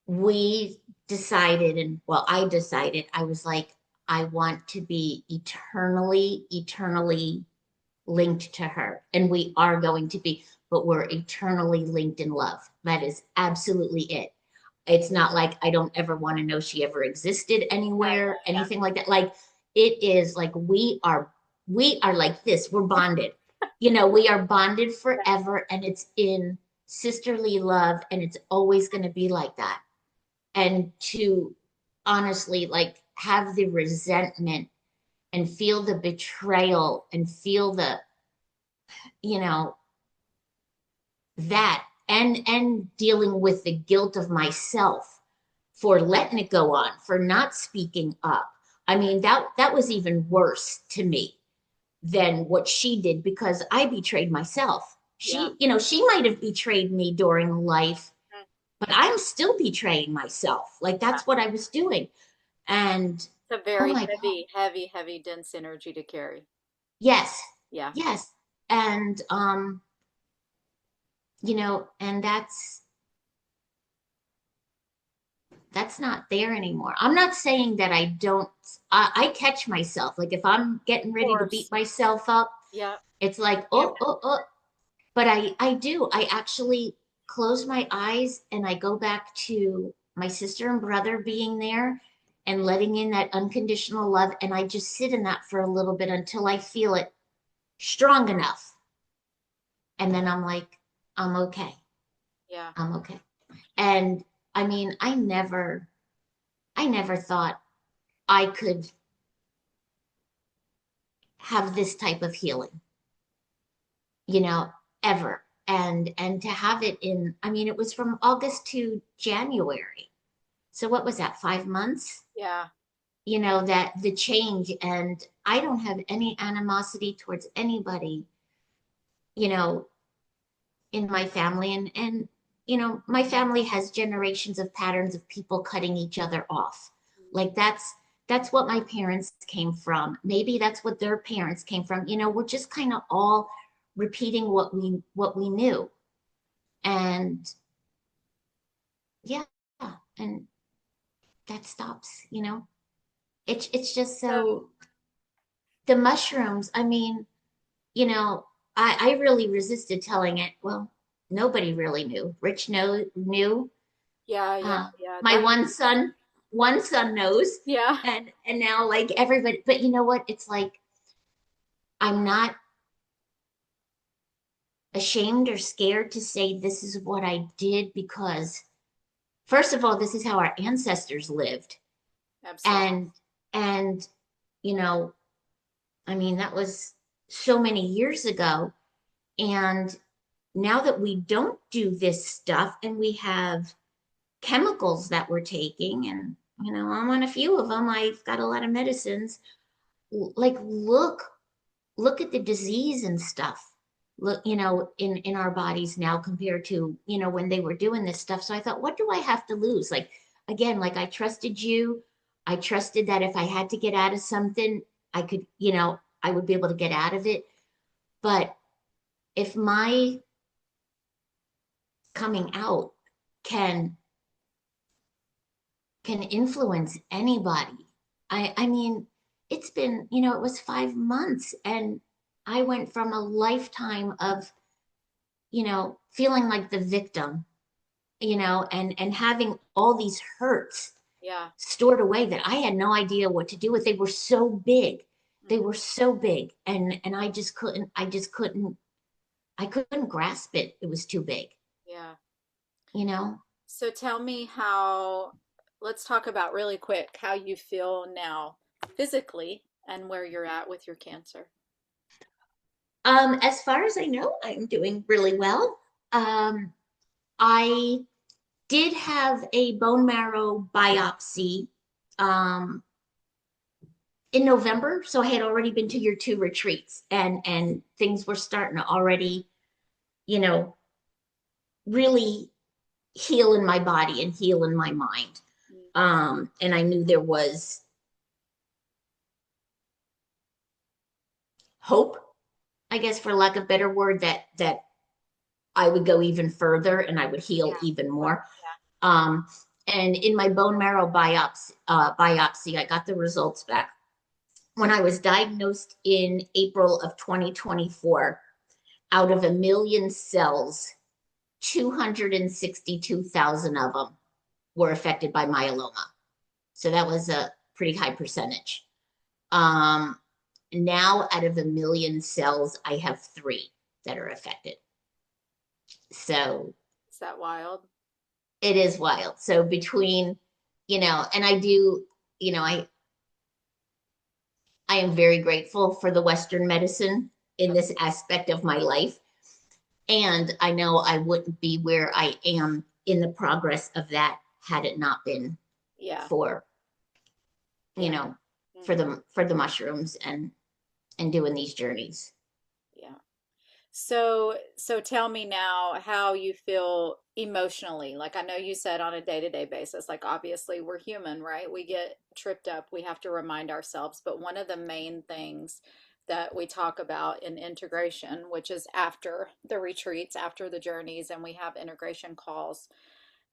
We decided, and well, I decided, I was like, I want to be eternally, eternally linked to her. And we are going to be, but we're eternally linked in love. That is absolutely it. It's not like I don't ever want to know she ever existed Yeah, anywhere, yeah, anything like that. Like it is like we are like this. We're bonded. We are bonded yeah. forever, and it's in sisterly love, and it's always going to be like that. And to honestly like have the resentment and feel the betrayal and feel the, you know, that and dealing with the guilt of myself for letting it go on, for not speaking up. I mean, that was even worse to me than what she did because I betrayed myself. Yeah. She might have betrayed me during life, Mm. but I'm still betraying myself. Like Yeah. that's what I was doing. And It's a oh very my God, heavy, heavy, heavy, dense energy to carry. yes, Yeah. yes. And and that's not there anymore. I'm not saying that I don't, I catch myself. Like if I'm getting Of ready to beat course. myself up, Yeah. it's like, You, oh, oh, oh. But I do. I actually close my eyes and I go back to my sister and brother being there and letting in that unconditional love. And I just sit in that for a little bit until I feel it strong enough. And then I'm like, I'm okay. yeah. I'm okay. And I mean, I never thought I could have this type of healing, you know, ever. And to have it in, I mean, it was from August to January. So what was that, 5 months? Yeah. You know, that the change, and I don't have any animosity towards anybody, you know, in my family. And you know, my family has generations of patterns of people cutting each other off. Like that's what my parents came from. Maybe that's what their parents came from. You know, we're just kind of all repeating what we knew. And yeah, and that stops, you know. It's just So, so the mushrooms, I mean, you know, I really resisted telling it. Well, nobody really knew. Rich knew. yeah, yeah, Uh, yeah. my That, one son knows, yeah. and now like everybody. But you know what? It's like I'm not ashamed or scared to say this is what I did because first of all, this is how our ancestors lived, Absolutely. and you know, I mean that was so many years ago, and now that we don't do this stuff and we have chemicals that we're taking, and you know, I'm on a few of them, I've got a lot of medicines. Like look at the disease and stuff, look, you know, in our bodies now compared to, you know, when they were doing this stuff. So I thought, what do I have to lose? Like again, like I trusted you. I trusted that if I had to get out of something, I could, you know, I would be able to get out of it. But if my coming out can can influence anybody. I mean, it's been, you know, it was 5 months and I went from a lifetime of, you know, feeling like the victim, you know, and having all these hurts Yeah. stored away that I had no idea what to do with. They were so big. They Hmm. were so big. And I couldn't grasp it. It was too big, Yeah. you know? So tell me how, let's talk about really quick how you feel now physically and where you're at with your cancer. As far as I know, I'm doing really well. I did have a bone marrow biopsy um, in November, so I had already been to your two retreats, and things were starting to already, you know, really heal in my body and heal in my mind. Mm. And I knew there was hope, I guess, for lack of a better word, that I would go even further and I would heal Yeah. even Well, more. Um, and in my bone marrow biopsy, I got the results back when I was diagnosed in April of 2024. Out of a million cells, 262,000 of them were affected by myeloma. So that was a pretty high percentage. Um, Now, out of a million cells, I have three that are affected. So is that wild? it is wild. So between, you know, and I do, you know, I am very grateful for the Western medicine in That's, this aspect of my life. And I know I wouldn't be where I am in the progress of that had it not been yeah. for, you Yeah. know, Hmm. for the mushrooms and doing these journeys. Yeah. So tell me now how you feel emotionally. Like I know you said on a day-to-day basis, like obviously we're human, right? We get tripped up. We have to remind ourselves. But one of the main things that we talk about in integration, which is after the retreats, after the journeys, and we have integration calls,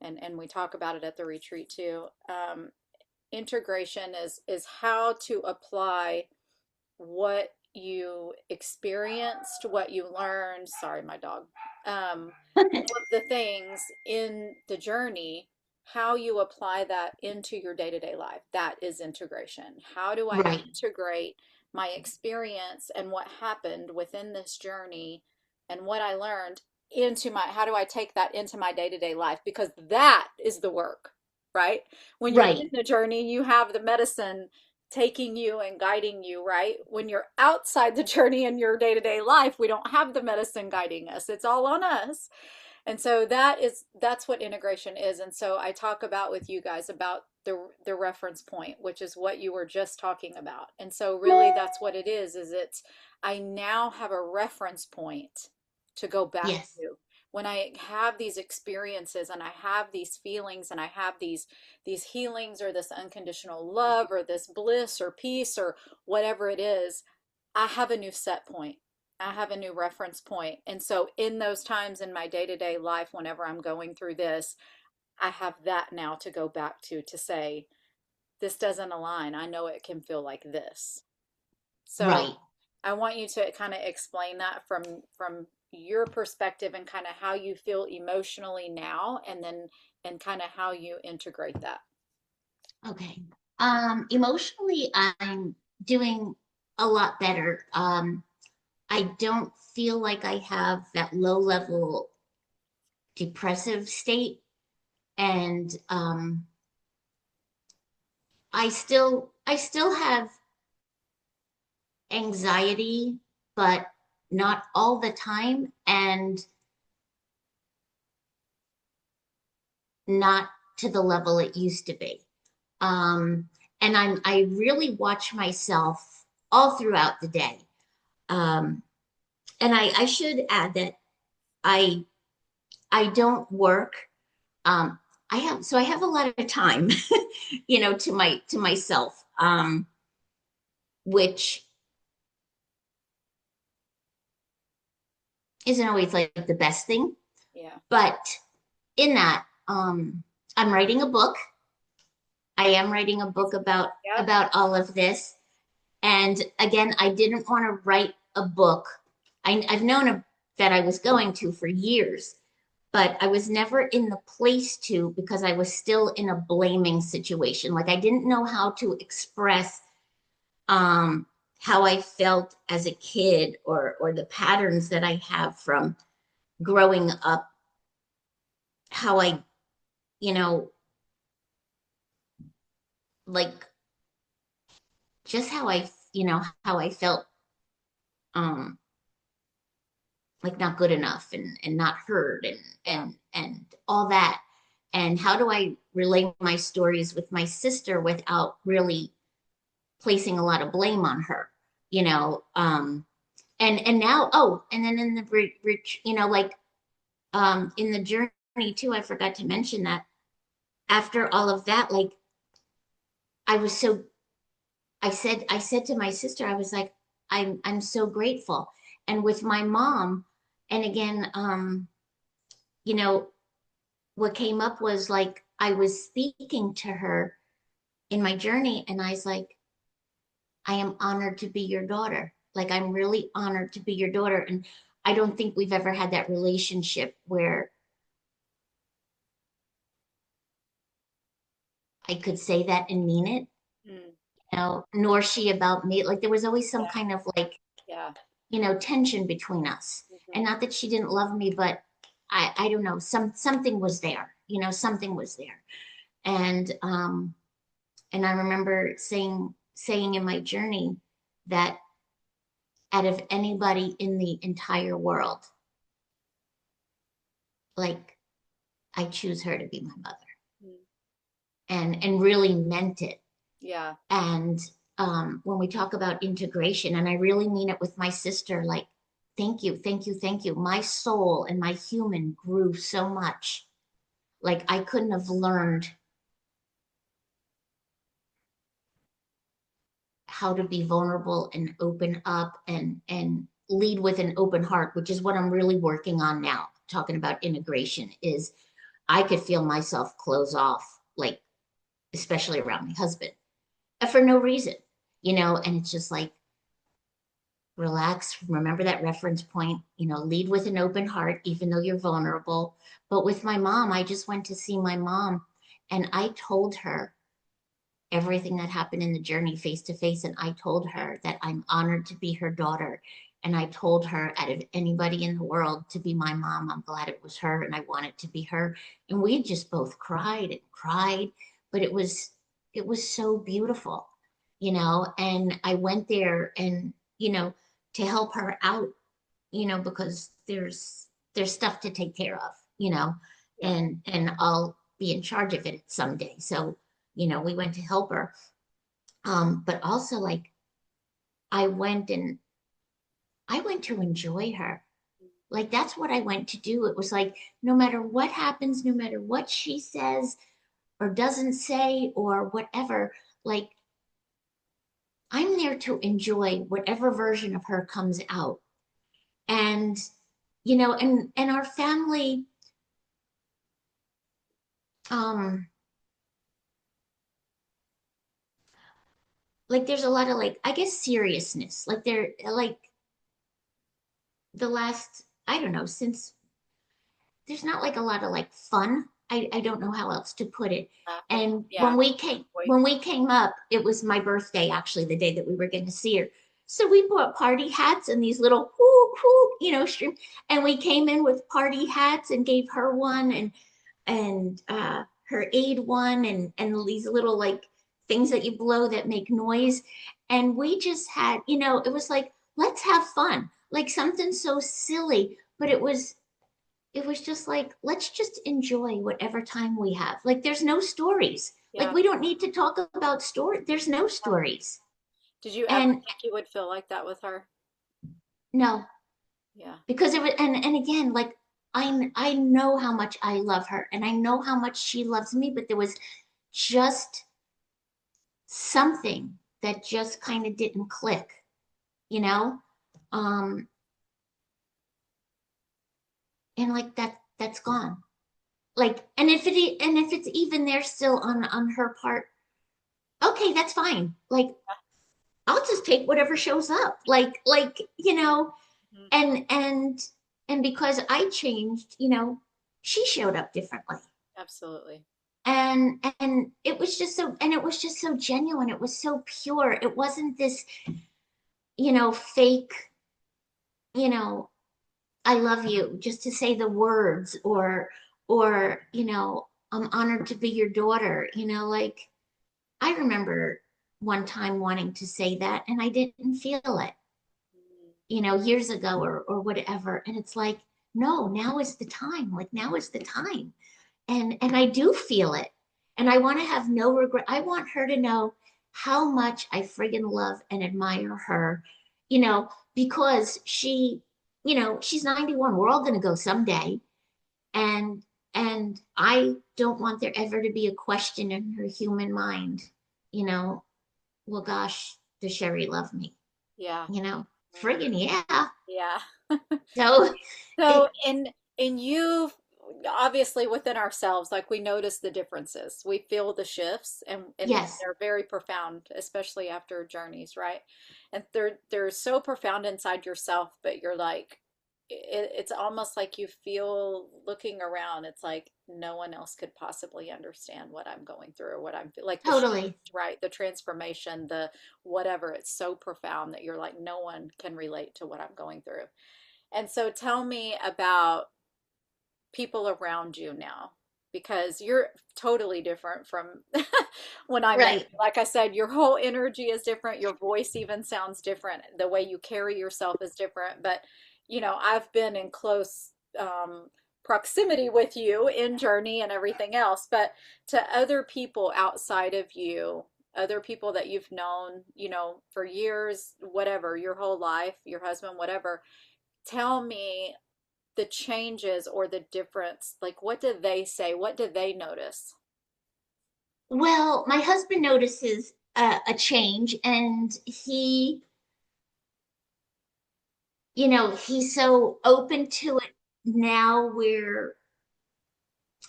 and we talk about it at the retreat too. Integration is how to apply what you experienced, what you learned. Sorry, my dog. All of the things in the journey, how you apply that into your day to day life. That is integration. How do I Right. integrate my experience and what happened within this journey and what I learned into my, how do I take that into my day to day life? Because that is the work, right? When you're in Right. the journey, you have the medicine taking you and guiding you, right? When you're outside the journey in your day-to-day life, we don't have the medicine guiding us. It's all on us. And so that's what integration is. And so I talk about with you guys about the reference point, which is what you were just talking about. And so really that's what it is it's I now have a reference point to go back Yes. to. When I have these experiences and I have these feelings and I have these healings or this unconditional love or this bliss or peace or whatever it is, I have a new set point. I have a new reference point. And so, in those times in my day to day life, whenever I'm going through this, I have that now to go back to say, this doesn't align. I know it can feel like this. So, Right. I want you to kind of explain that from your perspective and kind of how you feel emotionally now, and then and kind of how you integrate that. Okay. Emotionally, I'm doing a lot better. I don't feel like I have that low level depressive state. And I still have anxiety, but not all the time and not to the level it used to be. And I really watch myself all throughout the day. Um, and I should add that I I don't work. Um, I have a lot of time, to myself, which isn't always like the best thing. Yeah. But in that, I'm writing a book. I am writing a book Yep. about all of this. And again, I didn't want to write a book. I've known that I was going to for years, but I was never in the place to because I was still in a blaming situation. Like I didn't know how to express um, how I felt as a kid or the patterns that I have from growing up, how I, you know, like just how I felt um like not good enough and not heard Yeah. and all that. And how do I relay my stories with my sister without really placing a lot of blame on her, you know? And now, oh, and then in the rich, like in the journey too, I forgot to mention that after all of that, like I was so I said to my sister, I was like, I'm so grateful. And with my mom, and again, you know, what came up was like I was speaking to her in my journey, and I was like, I am honored to be your daughter. Like I'm really honored to be your daughter. And I don't think we've ever had that relationship where I could say that and mean it, Mm. nor she about me. Like there was always some Yeah. kind of like Yeah. tension between us. And Hmm. not that she didn't love me, but I don't know, something was there, something was there. And I remember saying in my journey that out of anybody in the entire world, like I choose her to be my mother. And really meant it. Yeah. And when we talk about integration, and I really mean it with my sister, like, thank you, thank you, thank you. My soul and my human grew so much. Like, I couldn't have learned how to be vulnerable and open up and lead with an open heart, which is what I'm really working on now. Talking about integration is I could feel myself close off, like, especially around my husband, for no reason, and it's just like, relax, remember that reference point, lead with an open heart, even though you're vulnerable. But with my mom, I just went to see my mom and I told her everything that happened in the journey face to face. And I told her that I'm honored to be her daughter And I told her, out of anybody in the world to be my mom, I'm glad it was her and I want it to be her. And we just both cried and cried, but it was so beautiful, and I went there and, to help her out, because there's stuff to take care of, Yeah. and I'll be in charge of it someday. So, we went to help her. But also like I went and I went to enjoy her. Like that's what I went to do. It was like no matter what happens, no matter what she says or doesn't say or whatever, like I'm there to enjoy whatever version of her comes out. And and our family, um like there's a lot of like I guess seriousness. Like there like the last, I don't know, since there's not like a lot of like fun. I don't know how else to put it. Laughing. And Yeah. Wait. when we came up, it was my birthday actually, the day that we were going to see her. So we bought party hats and these little whoo whoo, string, and we came in with party hats and gave her one and her aid one and these little like things that you blow that make noise. And we just had, it was like let's have fun, like something so silly, but it was just like let's just enjoy whatever time we have. Like there's no stories, like Yeah. we don't need to talk about story, there's no stories. Did you ever And think you would feel like that with her? no, Yeah. because it was, and again, like I know how much I love her and I know how much she loves me, but there was just something that just kind of didn't click, you know um and like that's gone. Like, and if it's even there still on her part, okay, that's fine. Like I'll just take whatever shows up. Like, Mhm. and because I changed, she showed up differently. Absolutely. And it was just so genuine. It was so pure. It wasn't this, fake, you know, I love you just to say the words, or, I'm honored to be your daughter, like I remember one time wanting to say that and I didn't feel it, Mhm. years ago or whatever. And it's like, no, now is the time. Like now is the time. And I do feel it. And I want to have no regret. I want her to know how much I friggin' love and admire her, because she's 91. We're all gonna go someday. And and I don't want there ever to be a question in her human mind, you know, well, gosh, does Sherri love me? Yeah. Mhm. Friggin' yeah. Yeah. So So it, in you, obviously within ourselves, like we notice the differences. We feel the shifts and yes, they're very profound, especially after journeys, right? And they're so profound inside yourself, but you're like it's almost like you feel looking around, it's like no one else could possibly understand what I'm going through or what I'm like the shift, totally. right? The transformation, the whatever, it's so profound that you're like no one can relate to what I'm going through. And so tell me about people around you now, because you're totally different from when I met Right. you. Like I said, your whole energy is different. Your voice even sounds different. The way you carry yourself is different. But, I've been in close proximity with you in Journey and everything else. But to other people outside of you, other people that you've known, for years, whatever, your whole life, your husband, whatever, tell me the changes or the difference. Like, what did they say? What did they notice? Well, my husband notices a change, and he's so open to it now, where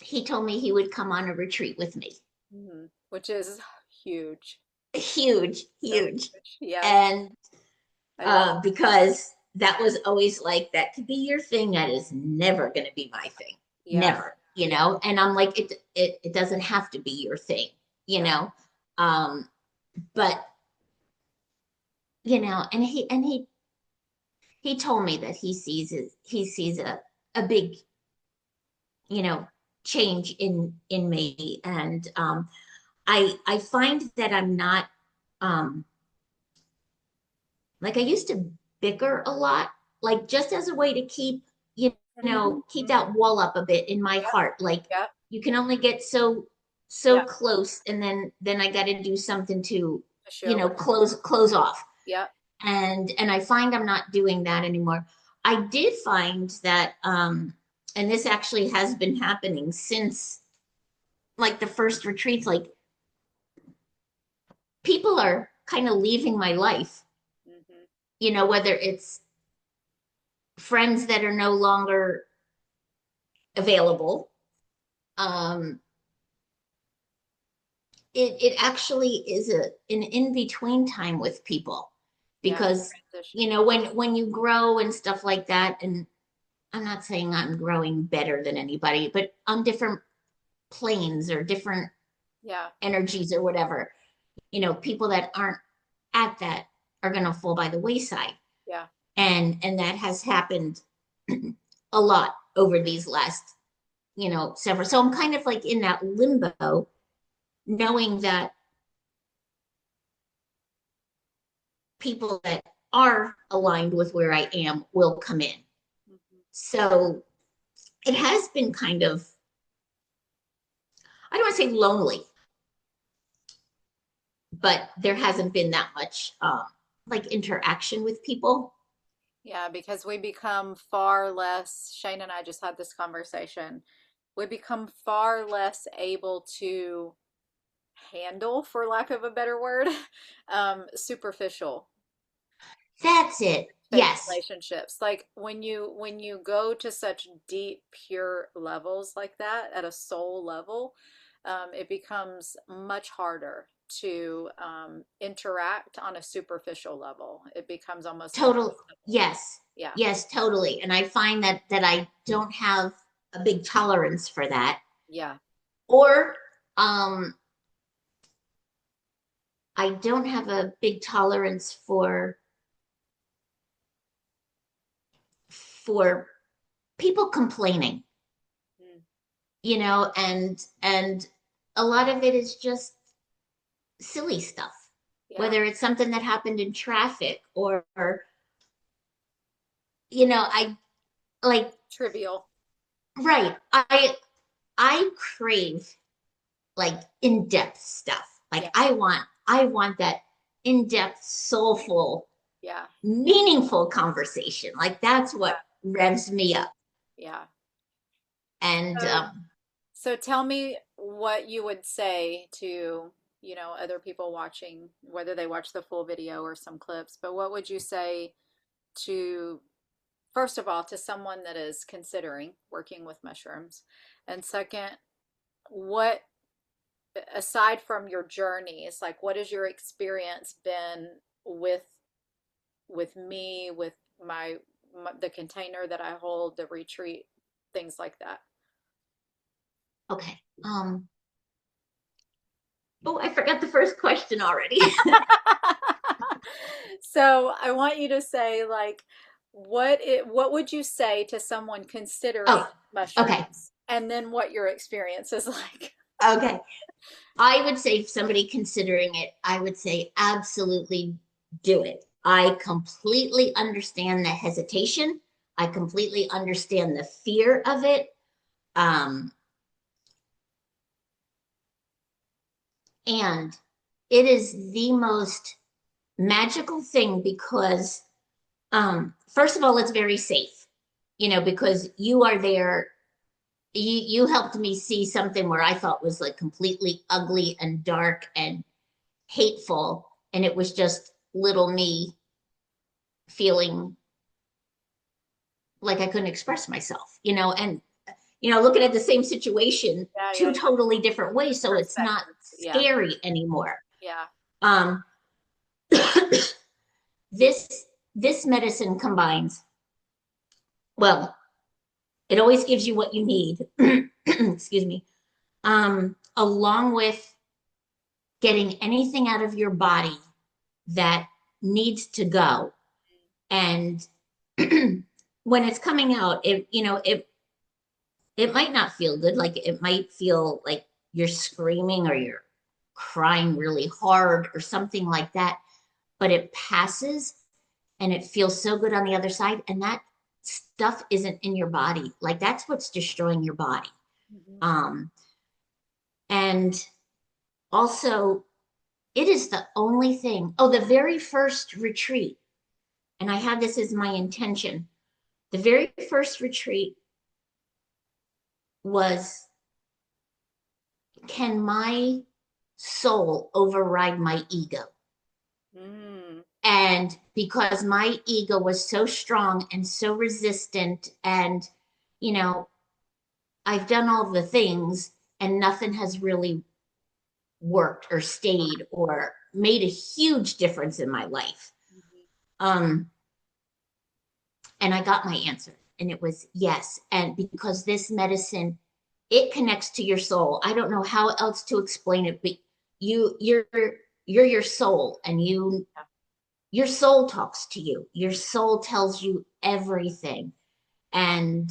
he told me he would come on a retreat with me. Which is huge. Huge, So huge. huge. Yes, And I love because that was always like, that could be your thing. That is never going to be my thing. it. Yeah, Never, yeah, And I'm like, it doesn't have to be your thing, you yeah. know? Um, but, and he he told me that he sees a big, you know, change in me. And I find that I'm not um like I used to bicker a lot, like just as a way to keep, you Hmm. keep that wall up a bit in my Yep. heart. Like Yep. you can only get so Yep. close, and then I got to do something to, Push you away. close off. Yep. And I find I'm not doing that anymore. I did find that and this actually has been happening since like the first retreats, like people are kind of leaving my life, Hmm. whether it's friends that are no longer available. Um, it actually is an in between time with people Yeah. because Transition. when you grow and stuff like that, and I'm not saying I'm growing better than anybody, but on different planes or different Yeah. energies or whatever, people that aren't at that are going to fall by the wayside. Yeah. And that has happened a lot over these last, several. So I'm kind of like in that limbo, knowing that people that are aligned with where I am will come in. Hmm. So it has been kind of, I don't want to say lonely, but there hasn't been that much like interaction with people. Yeah, because we become far less, Shane and I just had this conversation. We become far less able to handle, for lack of a better word, superficial That's it. fake Yes, relationships. Like when you go to such deep, pure levels like that at a soul level, it becomes much harder to interact on a superficial level. It becomes almost total. impossible. Yes, Yeah. yes, totally. And I find that I don't have a big tolerance for that. Yeah. Or I don't have a big tolerance for people complaining, Mm. and a lot of it is just silly stuff, Yeah. whether it's something that happened in traffic or I like, Trivial. right. I crave like in-depth stuff. Like Yeah. I want that in-depth, soulful, Yeah. meaningful conversation. Like that's Yeah. what revs me up. Yeah. And So, so tell me what you would say to, other people watching, whether they watch the full video or some clips, but what would you say to, first of all, to someone that is considering working with mushrooms? And second, what, aside from your journeys, like what has your experience been with me, with the container that I hold, the retreat, things like that? okay. Oh, I forgot the first question already. So I want you to say like what would you say to someone considering Oh, okay. mushrooms and then what your experience is like. Okay. I would say if somebody considering it, I would say absolutely do it. I completely understand the hesitation. I completely understand the fear of it. Um, and it is the most magical thing because, first of all, it's very safe, because you are there. You helped me see something where I thought was like completely ugly and dark and hateful. And it was just little me feeling like I couldn't express myself, and looking at the same situation Yeah, yeah, two yeah. totally different ways, so it's not Perspectives. Yeah. scary anymore. Yeah. Um, this medicine combines, well, it always gives you what you need. Excuse me. Along with getting anything out of your body that needs to go, and when it's coming out, it might not feel good. Like it might feel like you're screaming or you're crying really hard or something like that, but it passes and it feels so good on the other side. And that stuff isn't in your body. Like that's what's destroying your body. Mhm. Um, and also, it is the only thing. Oh, the very first retreat, and I had this as my intention. The very first retreat was, can my soul override my ego? Mm. And because my ego was so strong and so resistant, and, you know, I've done all the things and nothing has really worked or stayed or made a huge difference in my life. Mhm. Um, and I got my answer, and it was yes. And because this medicine, it connects to your soul. I don't know how else to explain it, but you, you're you're your soul, and Yeah. your soul talks to you. Your soul tells you everything. And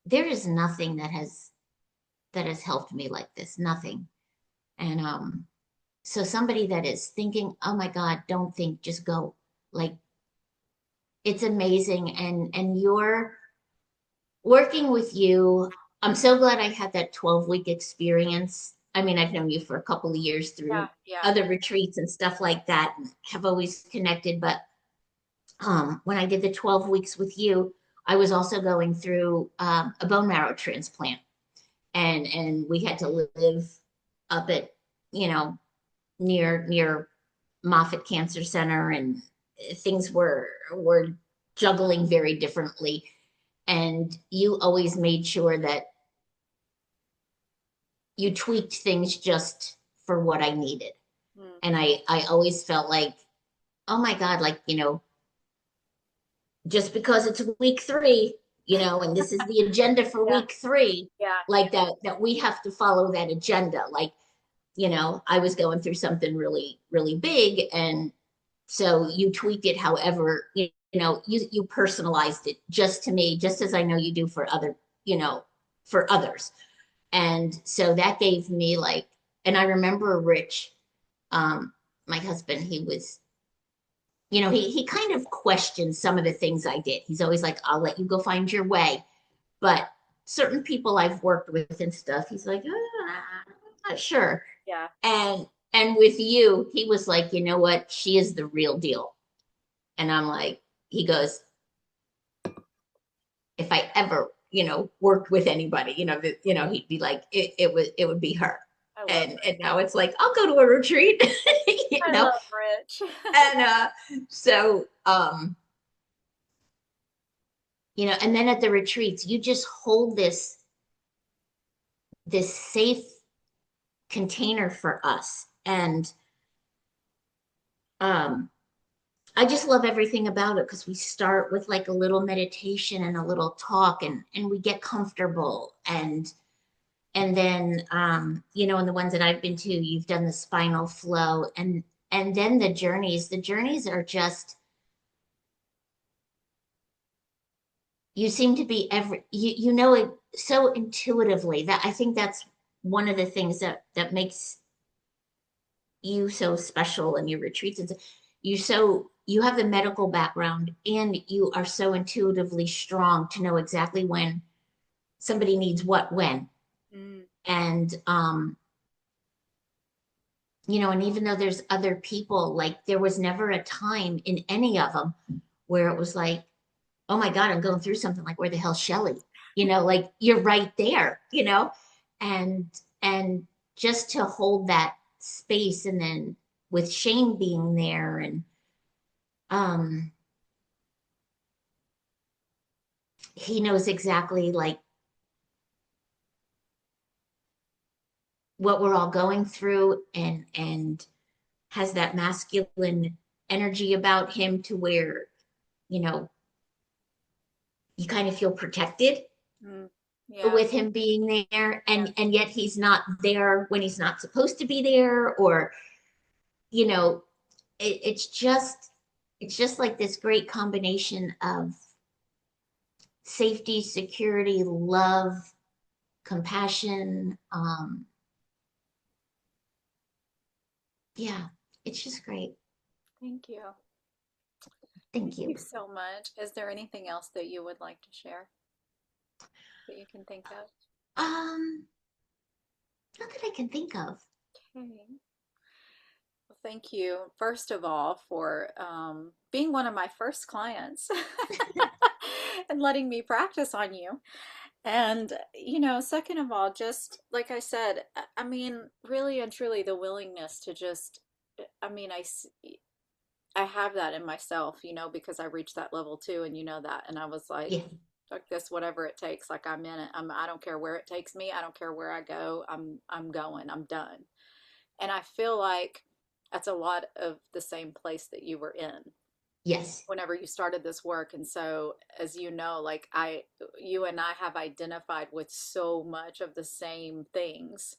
there is nothing that has helped me like this. Nothing. And so somebody that is thinking, oh my God, don't think, just go. Like it's amazing. And you're working with you. I'm so glad I had that 12-week experience. I mean, I've known you for a couple of years Yeah. through Yeah. other retreats and stuff like that, and have always connected. But when I did the 12 weeks with you, I was also going through a bone marrow transplant, and we had to live up at, you know, near Moffitt Cancer Center, and things were juggling very differently. And you always made sure that you tweaked things just for what I needed. Mm. And I always felt like, oh my God, like, just because it's week 3, and this is the agenda for Yeah. week 3, Yeah. like that we have to follow that agenda. Like, I was going through something really, really big. And so you tweaked it however, you personalized it just to me, just as I know you do for you know, for others. And so that gave me like, and I remember Rich, um, my husband, he was, he kind of questioned some of the things I did. He's always like, I'll let you go find your way. But certain people I've worked with and stuff, he's like, I'm not sure. Yeah. And with you, he was like, you know what? She is the real deal. And I'm like, he goes, if I ever, worked with anybody, he'd be like, it would be her. I love And Rich. now it's like, I'll go to a retreat, you I know? love Rich. And so and then at the retreats, you just hold this safe container for us. And um I just love everything about it, because we start with like a little meditation and a little talk, and we get comfortable. And then and the ones that I've been to, you've done the spinal flow, and then the journeys are just, you seem to be you know it so intuitively, that I think that's one of the things that makes you so special in your retreats. And you have the medical background, and you are so intuitively strong to know exactly when somebody needs what, when. Mm. And and even though there's other people, like there was never a time in any of them where it was like, oh my God, I'm going through something, like, where the hell's Shelly? Like you're right there, and and just to hold that space. And then with Shane being there, and um he knows exactly like what we're all going through, and has that masculine energy about him, to where you know you kind of feel protected Mm. Yeah. with him being there. Yeah. And yet he's not there when he's not supposed to be there, or you know it's just, it's just like this great combination of safety, security, love, compassion. Yeah, it's just great. Thank you. Thank Thank you you. so much. Is there anything else that you would like to share that you can think of? Not that I can think of. Okay. Well, thank you, first of all, for being one of my first clients and letting me practice on you. And, second of all, just like I said, I mean, really and truly, the willingness to just, I mean, I have that in myself, because I reached that level too, and you know that. And I was like, Yeah. fuck this, whatever it takes. Like I'm in it. I don't care where it takes me. I don't care where I go. I'm going. I'm done. And I feel like that's a lot of the same place that you were in Yes. whenever you started this work. And so, as you know, like you and I have identified with so much of the same things,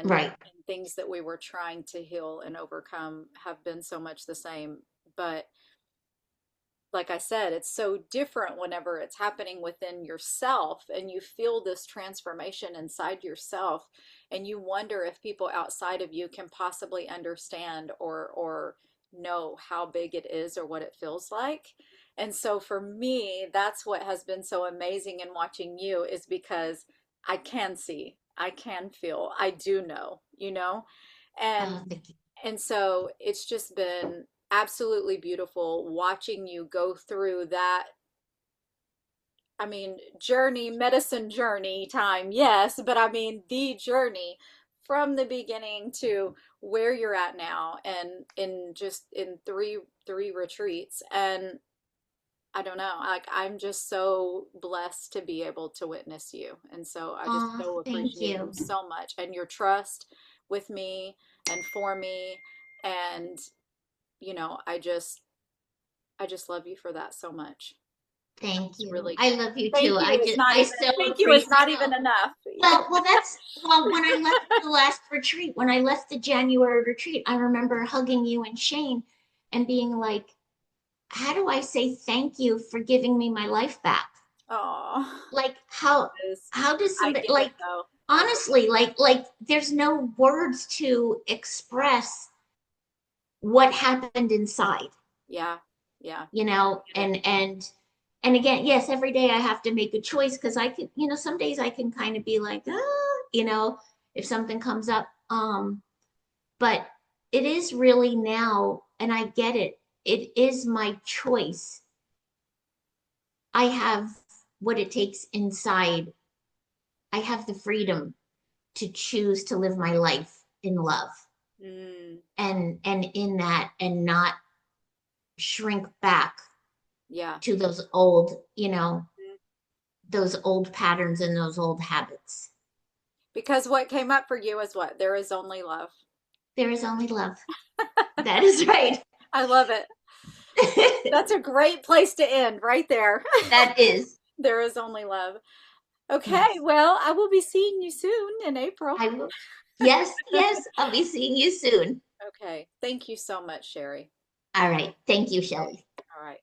Right. and things that we were trying to heal and overcome have been so much the same. But like I said, it's so different whenever it's happening within yourself and you feel this transformation inside yourself, and you wonder if people outside of you can possibly understand or know how big it is or what it feels like. And so for me, that's what has been so amazing in watching you, is because I can see, I can feel, I do know, and Thank you. so it's just been absolutely beautiful watching you go through that. I mean, medicine journey time, yes, but I mean, the journey from the beginning to where you're at now, and in just in three retreats. And I don't know, like I'm just so blessed to be able to witness you. And so I just Oh, so thank appreciate you you. so much, and your trust with me and for me. And I just love you for that so much. Thank It's you. really, I love you thank too. you is not I even, so thank you is appreciate. not even enough. When I left the last retreat, when I left the January retreat, I remember hugging you and Shane and being like, how do I say thank you for giving me my life back? Oh, Like is how does I somebody get it like though. I get it. honestly there's no words to express what happened inside, Yeah, yeah, get it. and again, yes, every day I have to make a choice because I can, some days I can kind of be like, if something comes up. But it is really now, and I get it, it is my choice. I have what it takes inside. I have the freedom to choose to live my life in love, Mm, and in that, and not shrink back yeah. to those old, Mm. those old patterns and those old habits. Because what came up for you is what? There is only love. There is only love. That is right. I love it. That's a great place to end right there. That is. There is only love. Okay, Yes. well, I will be seeing you soon in April. I will. Yes, yes. I'll be seeing you soon. Okay, thank you so much, Sherri. All right. Thank you, Okay, Shelly. all right,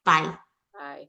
Bye. bye.